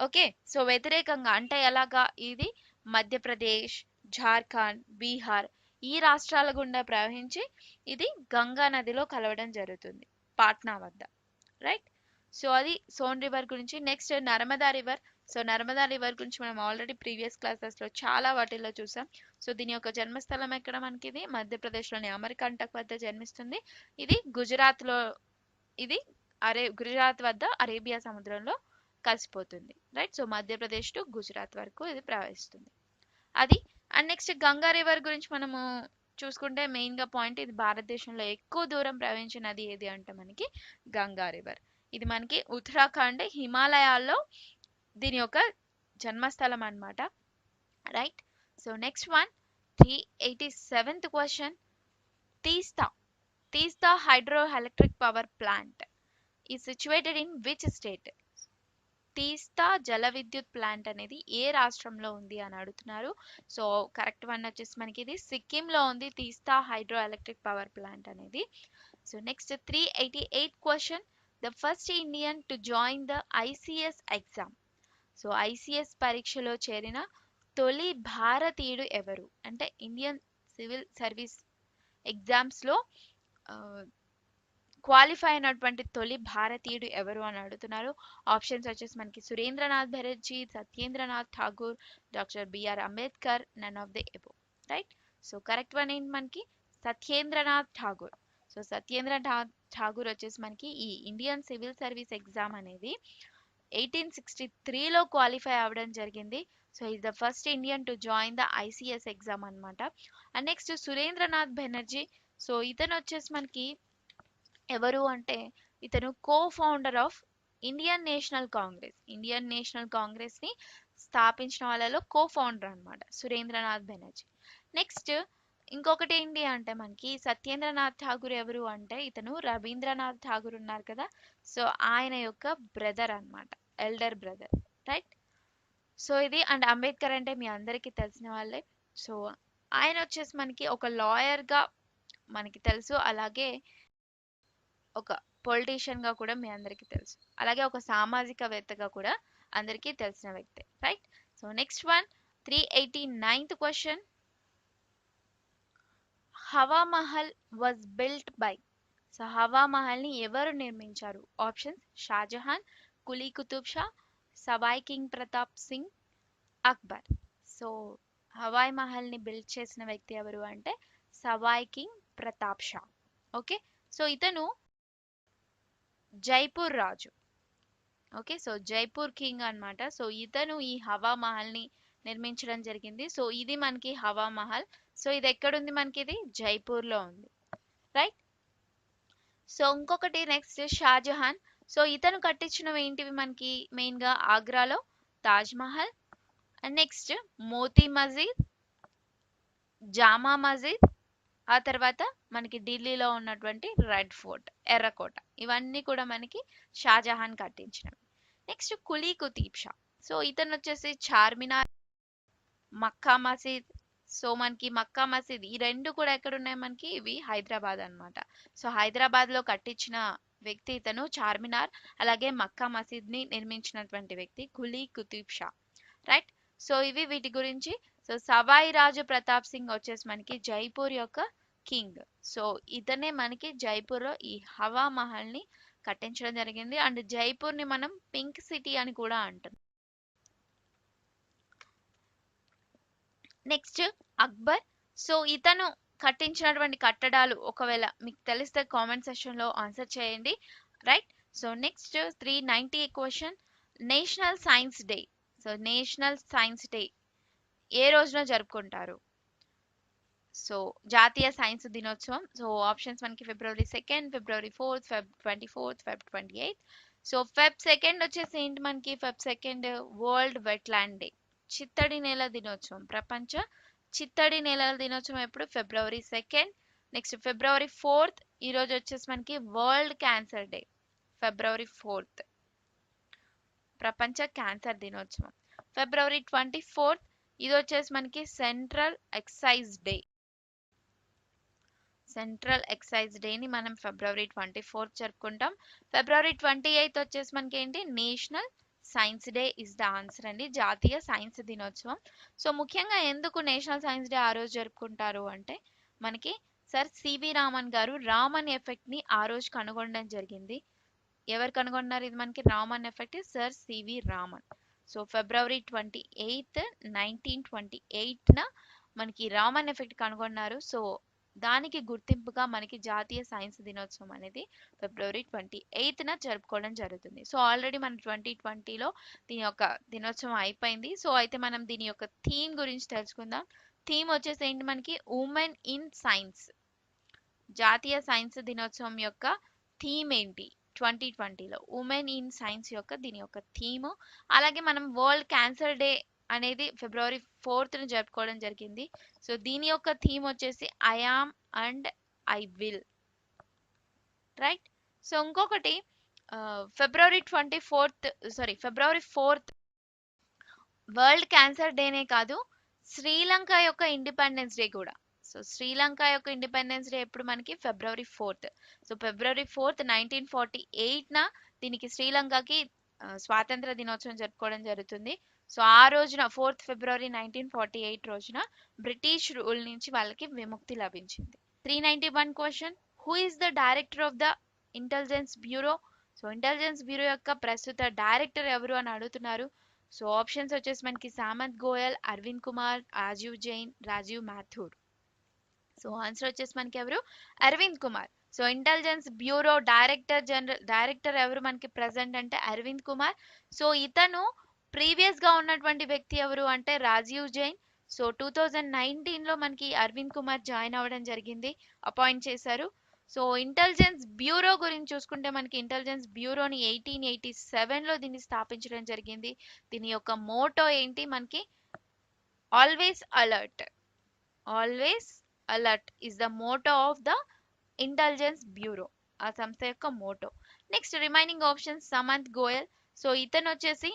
B: ఓకే, సో వ్యతిరేకంగా అంటే ఎలాగా ఇది మధ్యప్రదేశ్, జార్ఖండ్, బీహార్ ఈ రాష్ట్రాల గుండా ప్రవహించి ఇది గంగా నదిలో కలవడం జరుగుతుంది పాట్నా వద్ద. రైట్, సో అది సోన్ రివర్ గురించి. Next Narmada river. So Narmada river గురించి మనం ఆల్రెడీ ప్రీవియస్ క్లాసెస్ లో చాలా వాటిల్లో చూసాం. సో దీని యొక్క జన్మస్థలం ఎక్కడ మనకి ఇది మధ్యప్రదేశ్లోని అమర్కంటక్ వద్ద జన్మిస్తుంది. ఇది గుజరాత్ లో ఇది గుజరాత్ వద్ద అరేబియా సముద్రంలో కలిసిపోతుంది. Right, so Madhya Pradesh to Gujarat వరకు ఇది ప్రవహిస్తుంది అది. అండ్ నెక్స్ట్ గంగా రివర్ గురించి మనము చూసుకుంటే మెయిన్ గా పాయింట్ ఇది భారతదేశంలో ఎక్కువ దూరం ప్రవహించిన నది ఏది అంటే మనకి గంగా రివర్. ఇది మనకి ఉత్తరాఖండ్ హిమాలయాల్లో దీని యొక్క జన్మస్థలం అన్నమాట. Right, so next one 387th question. Teesta hydro electric power plant is situated in which state? తీస్తా జల విద్యుత్ ప్లాంట్ అనేది ఏ రాష్ట్రంలో ఉంది అని అడుగుతున్నారు. సో కరెక్ట్ వన్ వచ్చేసి మనకి ఇది సిక్కిం లో ఉంది Teesta hydro electric power plant అనేది. So next 388 question. The first Indian to join the ICS exam. So ICS పరీక్షలో చేరిన తొలి భారతీయుడు ఎవరు అంటే ఇండియన్ సివిల్ సర్వీస్ ఎగ్జామ్స్ లో క్వాలిఫై అయినటువంటి తొలి భారతీయుడు ఎవరు అని అడుగుతున్నారు. ఆప్షన్స్ వచ్చేసి మనకి Surendranath Banerjee, Satyendranath Tagore, doctor B R Ambedkar, none of the above. Right, so correct one ఏంటి మనకి సత్యేంద్రనాథ్ ఠాగూర్. సో సత్యేంద్రనాథ్ ఠాగూర్ వచ్చేసి మనకి ఈ ఇండియన్ సివిల్ సర్వీస్ ఎగ్జామ్ అనేది 1863లో క్వాలిఫై అవ్వడం జరిగింది. So is the first Indian to join the ICS exam అనమాట. And next Surendranath Banerjee. So ఇతను వచ్చేసి మనకి ఎవరు అంటే ఇతను co founder of Indian National Congress ని స్థాపించిన వాళ్ళలో కో ఫౌండర్ అనమాట సురేంద్రనాథ్ బెనర్జీ. నెక్స్ట్ ఇంకొకటి ఏంటి అంటే మనకి సత్యేంద్రనాథ్ ఠాగూర్ ఎవరు అంటే ఇతను రవీంద్రనాథ్ ఠాగూర్ ఉన్నారు కదా, సో ఆయన యొక్క బ్రదర్ అన్నమాట, ఎల్డర్ బ్రదర్. రైట్, సో ఇది. అండ్ అంబేద్కర్ అంటే మీ అందరికీ తెలిసిన వాళ్ళే. సో ఆయన వచ్చేసి మనకి ఒక లాయర్ గా మనకి తెలుసు, అలాగే ఒక పొలిటీషియన్ గా కూడా మీ అందరికీ తెలుసు, అలాగే ఒక సామాజికవేత్తగా కూడా అందరికీ తెలిసిన వ్యక్తి. Right, so next one 389th question. Hawa Mahal was built by. So Hawa Mahal ని ఎవరు నిర్మించారు? Options Shah Jahan, Quli Qutub Shah, Sawai king Pratap Singh, Akbar. So Hawa Mahal ని బిల్డ్ చేసిన వ్యక్తి ఎవరు అంటే Sawai king Pratap Shah. Okay, so ఇతను జైపూర్ రాజు. ఓకే, సో జైపూర్ కింగ్ అన్నమాట. సో ఇతను ఈ హవా మహల్ ని నిర్మించడం జరిగింది. సో ఇది మనకి హవా మహల్. సో ఇది ఎక్కడుంది మనకి? ఇది జైపూర్ లో ఉంది. రైట్, సో ఇంకొకటి నెక్స్ట్ షాజహాన్. సో ఇతను కట్టించినవి ఏంటివి మనకి? మెయిన్ గా ఆగ్రాలో తాజ్ మహల్, అండ్ నెక్స్ట్ మోతీ మస్జిద్, జామా మస్జిద్, ఆ తర్వాత మనకి ఢిల్లీలో ఉన్నటువంటి రెడ్ ఫోర్ట్, ఎర్రకోట, ఇవన్నీ కూడా మనకి షాజహాన్ కట్టించినవి. నెక్స్ట్ కులీ కుతుబ్ షా. సో ఇతను వచ్చేసి చార్మినార్, మక్కా మసీద్. సో మనకి మక్కా మసీద్ ఈ రెండు కూడా ఎక్కడ ఉన్నాయి మనకి? ఇవి హైదరాబాద్ అన్నమాట. సో హైదరాబాద్ లో కట్టించిన వ్యక్తి ఇతను. చార్మినార్ అలాగే మక్కా మసీద్ ని నిర్మించినటువంటి వ్యక్తి కులీ కుతుబ్ షా. రైట్, సో ఇవి వీటి గురించి. సో సవాయి రాజు ప్రతాప్ సింగ్ వచ్చేసి మనకి జైపూర్ యొక్క కింగ్. సో ఇతనే మనకి జైపూర్లో ఈ హవా మహల్ ని కట్టించడం జరిగింది. అండ్ జైపూర్ ని మనం పింక్ సిటీ అని కూడా అంటాం. నెక్స్ట్ అక్బర్. సో ఇతను కట్టించినటువంటి కట్టడాలు ఒకవేళ మీకు తెలిస్తే కామెంట్ సెక్షన్ లో ఆన్సర్ చేయండి. Right. So next 390 question, national science day. So national science day ఏ రోజున జరుపుకుంటారు? సో జాతీయ సైన్స్ దినోత్సవం. సో ఆప్షన్స్ మనకి February 2nd, February 4th, Feb 24th, Feb 28th. సో Feb 2nd వచ్చేసి ఏంటి మనకి? Feb 2nd world wetland day, చిత్తడి నేల దినోత్సవం. ప్రపంచ చిత్తడి నేలల దినోత్సవం ఎప్పుడు? February 2nd. Next February 4th ఈ రోజు వచ్చేసి మనకి world cancer day. February 4th ప్రపంచ క్యాన్సర్ దినోత్సవం. February 24th ఇది వచ్చేసి మనకి central excise day. Central excise డేని మనం February 24th జరుపుకుంటాం. February 28th వచ్చేసి మనకి ఏంటి? National science day is the answer అండి, జాతీయ సైన్స్ దినోత్సవం. సో ముఖ్యంగా ఎందుకు నేషనల్ సైన్స్ డే ఆ రోజు జరుపుకుంటారు అంటే మనకి సర్ సివి రామన్ గారు రామన్ ఎఫెక్ట్ ని ఆ రోజు కనుగొనడం జరిగింది. ఎవరు కనుగొన్నారు ఇది మనకి Raman effect? Sir C V Raman. So February 28th 1928న మనకి రామన్ ఎఫెక్ట్ కనుగొన్నారు. సో దానికి గుర్తింపుగా మనకి జాతీయ సైన్స్ దినోత్సవం అనేది February 28న జరుపుకోవడం జరుగుతుంది. సో ఆల్రెడీ మన 2020లో దీని యొక్క దినోత్సవం అయిపోయింది. సో అయితే మనం దీని యొక్క థీమ్ గురించి తెలుసుకుందాం. థీమ్ వచ్చేసి ఏంటి మనకి? Women in science. జాతీయ సైన్స్ దినోత్సవం యొక్క థీమ్ ఏంటి 2020లో? ఉమెన్ ఇన్ సైన్స్ యొక్క దీని యొక్క థీమ్. అలాగే మనం వరల్డ్ క్యాన్సర్ డే అనేది February 4th జరుపుకోవడం జరిగింది. సో దీని యొక్క థీమ్ వచ్చేసి I am and I will. Right. So ఇంకొకటి February 4th వరల్డ్ క్యాన్సర్ డేనే కాదు, శ్రీలంక యొక్క ఇండిపెండెన్స్ డే కూడా. సో శ్రీలంక యొక్క ఇండిపెండెన్స్ డే ఎప్పుడు మనకి? February 4th. So February 4th 1948న దీనికి శ్రీలంకకి స్వాతంత్ర దినోత్సవం జరుపుకోవడం జరుగుతుంది. సో ఆ రోజున February 4th 1948 రోజున బ్రిటిష్ రూల్ నుంచి వాళ్ళకి విముక్తి లభించింది. 391 question, who is the director of the Intelligence bureau? So intelligence bureau యొక్క ప్రస్తుత డైరెక్టర్ ఎవరు అని అడుగుతున్నారు. సో ఆప్షన్స్ వచ్చేసి మనకి సామంత్ గోయల్, అరవింద్ కుమార్, రాజీవ్ జైన్, రాజీవ్ మాథూర్. సో ఆన్సర్ వచ్చేసి మనకి ఎవరు? Arvind Kumar. So intelligence bureau director ఎవరు మనకి ప్రెసెంట్ అంటే అరవింద్ కుమార్. సో ఇతను ప్రీవియస్ గా ఉన్నటువంటి వ్యక్తి ఎవరు అంటే రాజీవ్ జైన్. సో 2019లో మనకి అరవింద్ కుమార్ జాయిన్ అవ్వడం జరిగింది, అపాయింట్ చేశారు. సో ఇంటెలిజెన్స్ బ్యూరో గురించి చూసుకుంటే మనకి ఇంటెలిజెన్స్ బ్యూరోని 1887లో దీన్ని స్థాపించడం జరిగింది. దీని యొక్క మోటో ఏంటి మనకి? Always alert. Always alert is the motto of the Intelligence Bureau, ఆ సంస్థ యొక్క మోటో. Next remaining option Samant Goel. So ఇతను వచ్చేసి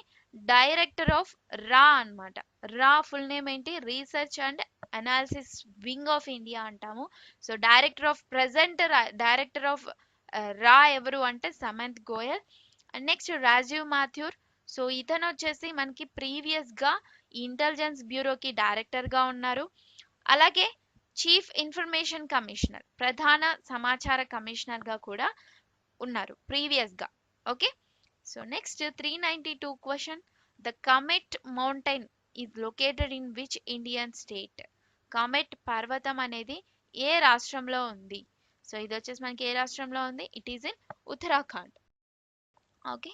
B: డైరెక్టర్ ఆఫ్ రా అన్నమాట. రా ఫుల్ నేమ్ ఏంటి? Research and analysis wing of India అంటాము. సో డైరెక్టర్ ఆఫ్ రా ఎవరు అంటే Samant Goel. And next Rajiv Mathur. So ఇతను వచ్చేసి మనకి ప్రీవియస్ గా ఇంటెలిజెన్స్ బ్యూరోకి డైరెక్టర్ గా ఉన్నారు. అలాగే చీఫ్ ఇన్ఫర్మేషన్ కమిషనర్, ప్రధాన సమాచార కమిషనర్ గా కూడా ఉన్నారు ప్రీవియస్ గా. Okay. So next 392 question, the cometh mountain is located in which Indian state? Cometh పర్వతం అనేది ఏ రాష్ట్రంలో ఉంది? సో ఇది వచ్చేసి మనకి ఏ రాష్ట్రంలో ఉంది? It is in Uttarakhand. Okay.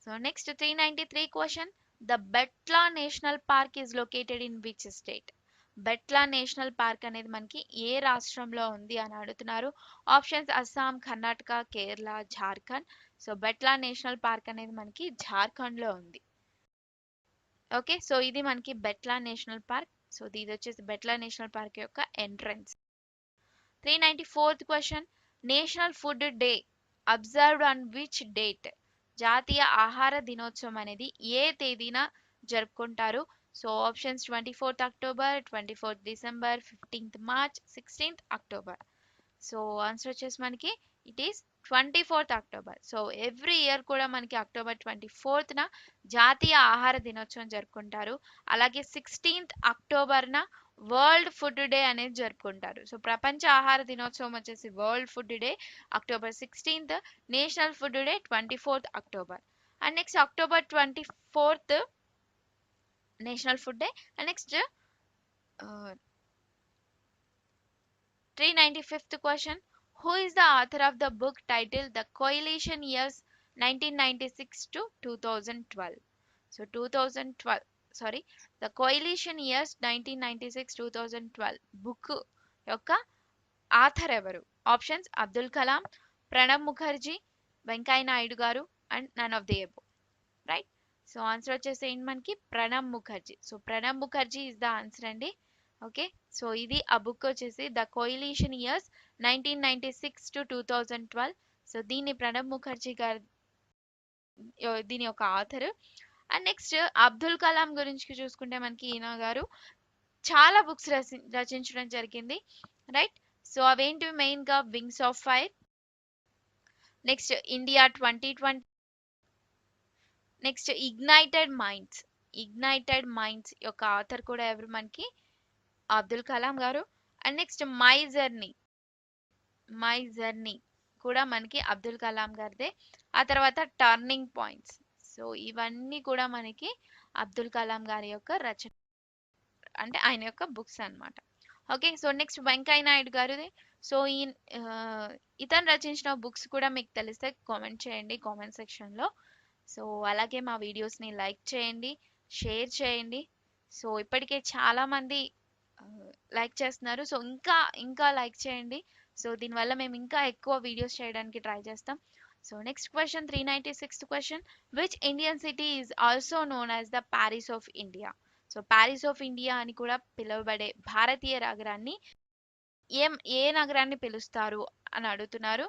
B: So next 393 question, the బెట్లా national Park is located in which state? బెట్లా national Park అనేది మనకి ఏ రాష్ట్రంలో ఉంది అని అడుగుతున్నారు. Options Assam, Karnataka, Kerala, Jharkhand. So బెట్లా national Park అనేది మనకి జార్ఖండ్ లో ఉంది. ఓకే. సో ఇది మనకి బెట్లా నేషనల్ పార్క్. సో ఇది వచ్చేసి బెట్లా నేషనల్ పార్క్ యొక్క entrance. 394th question, national food day observed on which date? జాతీయ ఆహార దినోత్సవం అనేది ఏ తేదీన జరుపుకుంటారు? So options 24th October, 24th December, 15th March, 16th October. So answer వచ్చేసి మనకి it is 24th October. So every year కూడా మనకి అక్టోబర్ 24న జాతీయ ఆహార దినోత్సవం జరుపుకుంటారు. అలాగే 16th అక్టోబర్న వరల్డ్ ఫుడ్ డే అనేది జరుపుకుంటారు. సో ప్రపంచ ఆహార దినోత్సవం వచ్చేసి world food day October 16th, national food day 24th October. And next October 24th national food day. And next 395th question. Who is the author of the book titled The Coalition Years 1996 to 2012? So 2012, sorry, The Coalition Years 1996-2012 book యొక్క author ఎవరు? Options Abdul Kalam, Pranab Mukherjee, Venkaiah Naidu garu and none of the above. Right. So answer వచ్చేసి ఏంటి మనకి Pranab Mukherjee. So Pranab Mukherjee is the answer అండి. Okay, so ఇది ఆ book వచ్చేసి the coalition years 1996 to 2012. సో దీన్ని ప్రణబ్ ముఖర్జీ గారు దీని యొక్క author. And next Abdul Kalam గురించి చూసుకుంటే మనకి ఈయన గారు చాలా బుక్స్ రచించడం జరిగింది. రైట్. సో అవేంటి మెయిన్ గా wings of fire, next India 2020, next ignited minds యొక్క ఆథర్ కూడా ఎవరు మనకి అబ్దుల్ కలాం గారు. అండ్ నెక్స్ట్ మై జర్నీ కూడా మనకి అబ్దుల్ కలాం గారిదే. ఆ తర్వాత టర్నింగ్ పాయింట్స్. సో ఇవన్నీ కూడా మనకి అబ్దుల్ కలాం గారి యొక్క రచన, అంటే ఆయన యొక్క బుక్స్ అన్నమాట. Okay, so next Venkaiah Naidu గారిది. సో ఇతను రచించిన బుక్స్ కూడా మీకు తెలిస్తే కామెంట్ చేయండి కామెంట్ సెక్షన్లో. సో అలాగే మా వీడియోస్ని లైక్ చేయండి, షేర్ చేయండి. సో ఇప్పటికే చాలా మంది లైక్ చేస్తున్నారు. సో ఇంకా లైక్ చేయండి. సో దీనివల్ల మేము ఇంకా ఎక్కువ వీడియోస్ చేయడానికి ట్రై చేస్తాం. So next question, 396th question. Which Indian city is also known as the Paris of India? So Paris of India అని కూడా పిలువబడే భారతీయ నగరాన్ని ఏ నగరాన్ని పిలుస్తారు అని అడుగుతున్నారు.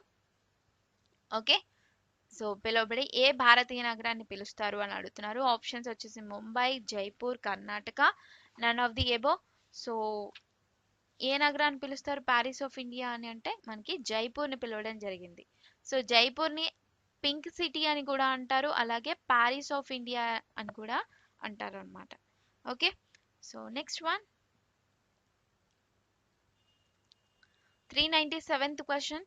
B: ఓకే, సో పిలువబడే ఏ భారతీయ నగరాన్ని పిలుస్తారు అని అడుగుతున్నారు. ఆప్షన్స్ వచ్చేసి Mumbai, Jaipur, Karnataka, none of the above. So ఏ నగరాన్ని పిలుస్తారు ప్యారిస్ ఆఫ్ ఇండియా అని అంటే మనకి జైపూర్ని పిలవడం జరిగింది. సో జైపూర్ని పింక్ సిటీ అని కూడా అంటారు, అలాగే ప్యారిస్ ఆఫ్ ఇండియా అని కూడా అంటారు అనమాట. Okay, so next one, 397th question.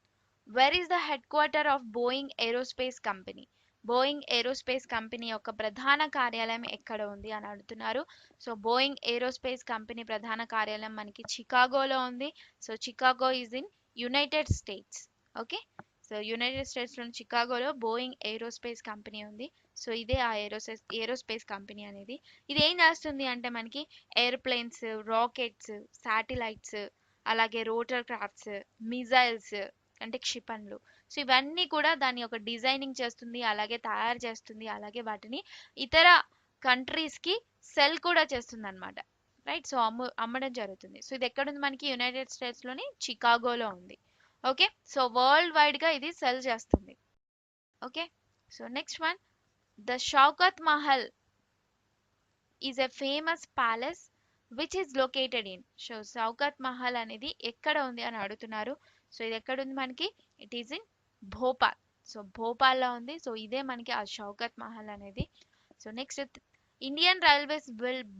B: Where is the headquarter of Boeing aerospace company? Boeing aerospace company యొక్క ప్రధాన కార్యాలయం ఎక్కడ ఉంది అని అడుగుతున్నారు. సో బోయింగ్ ఏరోస్పేస్ కంపెనీ ప్రధాన కార్యాలయం మనకి చికాగోలో ఉంది. So Chicago is in United States. Okay, so United స్టేట్స్లోని చికాగోలో బోయింగ్ ఏరోస్పేస్ కంపెనీ ఉంది. సో ఇదే ఆ ఏరోస్పేస్ కంపెనీ అనేది. ఇది ఏం చేస్తుంది అంటే మనకి ఎయిర్ప్లేన్స్, రాకెట్స్, శాటిలైట్స్, అలాగే రోటర్ క్రాఫ్ట్స్, మిజైల్స్ అంటే క్షిపణులు, సో ఇవన్నీ కూడా దాని యొక్క డిజైనింగ్ చేస్తుంది, అలాగే తయారు చేస్తుంది, అలాగే వాటిని ఇతర కంట్రీస్కి సెల్ కూడా చేస్తుంది అనమాట. రైట్. సో అమ్మడం జరుగుతుంది. సో ఇది ఎక్కడుంది మనకి యునైటెడ్ స్టేట్స్లోని చికాగోలో ఉంది. ఓకే, సో వరల్డ్ వైడ్గా ఇది సెల్ చేస్తుంది. Okay, so next one, the Shaukat Mahal is a famous palace which is located in? So Shaukat Mahal అనేది ఎక్కడ ఉంది అని అడుగుతున్నారు. సో ఇది ఎక్కడ ఉంది మనకి? It is in Bhopal. So భోపాల్లో ఉంది. సో ఇదే మనకి ఆ షౌకత్ మహల్ అనేది. So next, Indian railways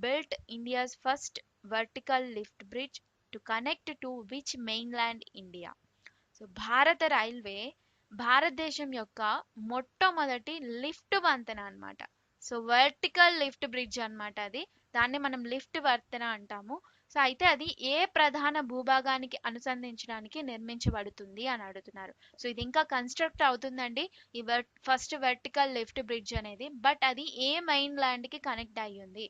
B: built India's first vertical lift bridge to connect to which mainland India? So భారత రైల్వే భారతదేశం యొక్క మొట్టమొదటి లిఫ్ట్ వంతెన అన్నమాట. సో వర్టికల్ లిఫ్ట్ బ్రిడ్జ్ అన్నమాట అది. దాన్ని మనం లిఫ్ట్ వంతెన అంటాము. సో అయితే అది ఏ ప్రధాన భూభాగానికి అనుసంధించడానికి నిర్మించబడుతుంది అని అడుగుతున్నారు. సో ఇది ఇంకా కన్స్ట్రక్ట్ అవుతుందండి ఈ ఫస్ట్ వర్టికల్ లిఫ్ట్ బ్రిడ్జ్ అనేది. బట్ అది ఏ మెయిన్ ల్యాండ్ కి కనెక్ట్ అయ్యింది?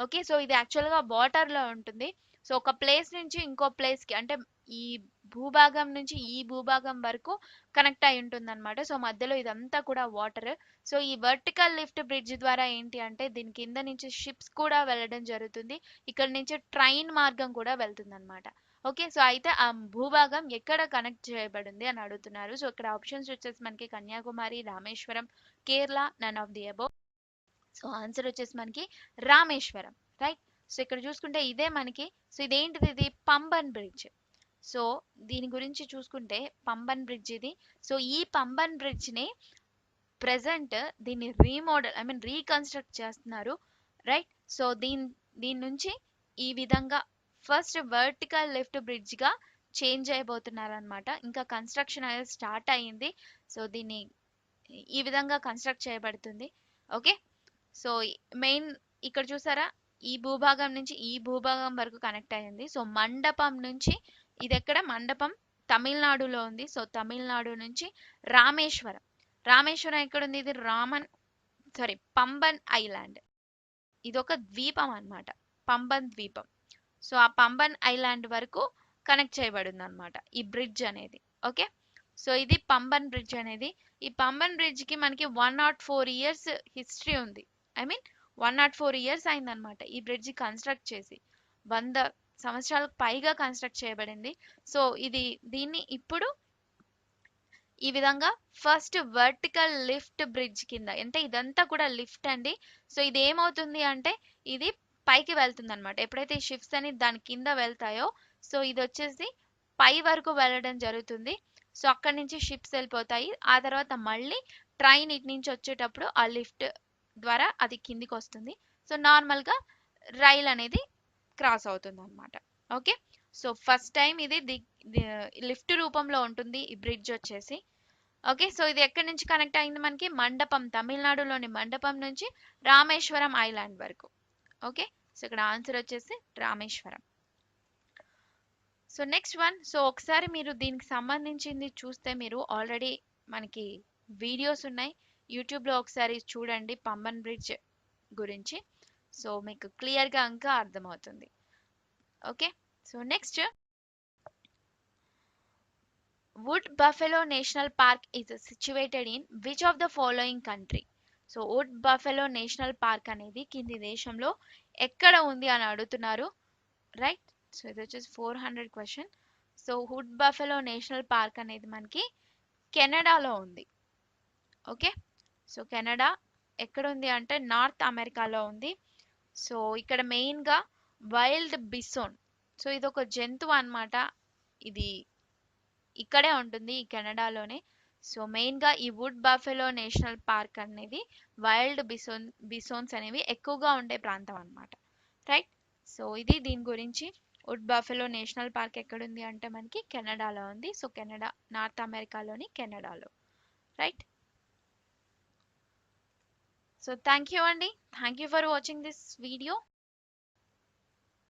B: ఓకే, సో ఇది యాక్చువల్గా వాటర్లో ఉంటుంది. సో ఒక ప్లేస్ నుంచి ఇంకో ప్లేస్కి, అంటే ఈ భూభాగం నుంచి ఈ భూభాగం వరకు కనెక్ట్ అయి ఉంటుంది అనమాట. సో మధ్యలో ఇదంతా కూడా వాటర్. సో ఈ వర్టికల్ లిఫ్ట్ బ్రిడ్జ్ ద్వారా ఏంటి అంటే దీని కింద నుంచి షిప్స్ కూడా వెళ్ళడం జరుగుతుంది, ఇక్కడ నుంచి ట్రైన్ మార్గం కూడా వెళ్తుంది అనమాట. ఓకే, సో అయితే ఆ భూభాగం ఎక్కడ కనెక్ట్ చేయబడింది అని అడుగుతున్నారు. సో ఇక్కడ ఆప్షన్స్ వచ్చేసి మనకి Kanyakumari, Rameswaram, Kerala, none of the above. So answer వచ్చేసి మనకి రామేశ్వరం. రైట్. సో ఇక్కడ చూసుకుంటే ఇదే మనకి, సో ఇదేంటిది? ఇది పంబన్ బ్రిడ్జ్. సో దీని గురించి చూసుకుంటే పంబన్ బ్రిడ్జ్ ఇది. సో ఈ పంబన్ బ్రిడ్జ్ ని ప్రెసెంట్ దీన్ని రీమోడల్ రీకన్స్ట్రక్ట్ చేస్తున్నారు, రైట్. సో దీని నుంచి ఈ విధంగా ఫస్ట్ వర్టికల్ లిఫ్ట్ బ్రిడ్జ్ గా చేంజ్ అయిపోతున్నారు అనమాట. ఇంకా కన్స్ట్రక్షన్ అనేది స్టార్ట్ అయ్యింది. సో దీన్ని ఈ విధంగా కన్స్ట్రక్ట్ చేయబడుతుంది. ఓకే. సో మెయిన్ ఇక్కడ చూసారా, ఈ భూభాగం నుంచి ఈ భూభాగం వరకు కనెక్ట్ అయ్యింది. సో మండపం నుంచి ఇది ఎక్కడ, మండపం తమిళనాడులో ఉంది. సో తమిళనాడు నుంచి రామేశ్వరం, రామేశ్వరం ఎక్కడుంది, ఇది పంబన్ ఐలాండ్. ఇది ఒక ద్వీపం అన్నమాట, పంబన్ ద్వీపం. సో ఆ పంబన్ ఐలాండ్ వరకు కనెక్ట్ చేయబడింది అనమాట ఈ బ్రిడ్జ్ అనేది. ఓకే. సో ఇది పంబన్ బ్రిడ్జ్ అనేది. ఈ పంబన్ బ్రిడ్జ్ కి మనకి 104 years హిస్టరీ ఉంది. 104 years అయిందనమాట ఈ బ్రిడ్జ్ కన్స్ట్రక్ట్ చేసి. 100 సంవత్సరాలకు పైగా కన్స్ట్రక్ట్ చేయబడింది. సో దీన్ని ఇప్పుడు ఈ విధంగా ఫస్ట్ వర్టికల్ లిఫ్ట్ బ్రిడ్జ్ కింద, అంటే ఇదంతా కూడా లిఫ్ట్ అండి. సో ఇది ఏమవుతుంది అంటే ఇది పైకి వెళ్తుంది అనమాట. ఎప్పుడైతే ఈ షిప్స్ అని దాని కింద వెళ్తాయో, సో ఇది వచ్చేసి పై వరకు వెళ్ళడం జరుగుతుంది. సో అక్కడి నుంచి షిప్స్ వెళ్ళిపోతాయి. ఆ తర్వాత మళ్ళీ ట్రైన్ ఇటు నుంచి వచ్చేటప్పుడు ఆ లిఫ్ట్ ద్వారా అది కిందికి వస్తుంది. సో నార్మల్ గా రైల్ అనేది క్రాస్ అవుతుంది అనమాట. ఓకే. సో ఫస్ట్ టైం ఇది లిఫ్ట్ రూపంలో ఉంటుంది ఈ బ్రిడ్జ్ వచ్చేసి. ఓకే. సో ఇది ఎక్కడి నుంచి కనెక్ట్ అయింది మనకి, మండపం, తమిళనాడులోని మండపం నుంచి రామేశ్వరం ఐలాండ్ వరకు. ఓకే. సో ఇక్కడ ఆన్సర్ వచ్చేసి Rameswaram. So next one. So ఒకసారి మీరు దీనికి సంబంధించింది చూస్తే, మీరు ఆల్రెడీ మనకి వీడియోస్ ఉన్నాయి యూట్యూబ్లో, ఒకసారి చూడండి పంబన్ బ్రిడ్జ్ గురించి. సో మీకు క్లియర్గా ఇంకా అర్థమవుతుంది. Okay. So next, Wood Buffalo National Park is situated in which of the following country. So Wood Buffalo National Park అనేది కింది దేశంలో ఎక్కడ ఉంది అని అడుగుతున్నారు, రైట్. సో ఇది వచ్చేసి 400 question. So Wood Buffalo National Park అనేది మనకి కెనడాలో ఉంది. ఓకే. సో కెనడా ఎక్కడ ఉంది అంటే నార్త్ అమెరికాలో ఉంది. సో ఇక్కడ మెయిన్గా వైల్డ్ బిసోన్, సో ఇది ఒక జంతువు అన్నమాట. ఇది ఇక్కడే ఉంటుంది, ఈ కెనడాలోనే. సో మెయిన్గా ఈ వుడ్ బఫెలో నేషనల్ పార్క్ అనేది వైల్డ్ బిసోన్స్ అనేవి ఎక్కువగా ఉండే ప్రాంతం అన్నమాట, రైట్. సో ఇది దీని గురించి. వుడ్ బఫెలో నేషనల్ పార్క్ ఎక్కడుంది అంటే మనకి కెనడాలో ఉంది. సో కెనడా నార్త్ అమెరికాలోని కెనడాలో, రైట్. సో థ్యాంక్ యూ అండి, thank you for watching this video.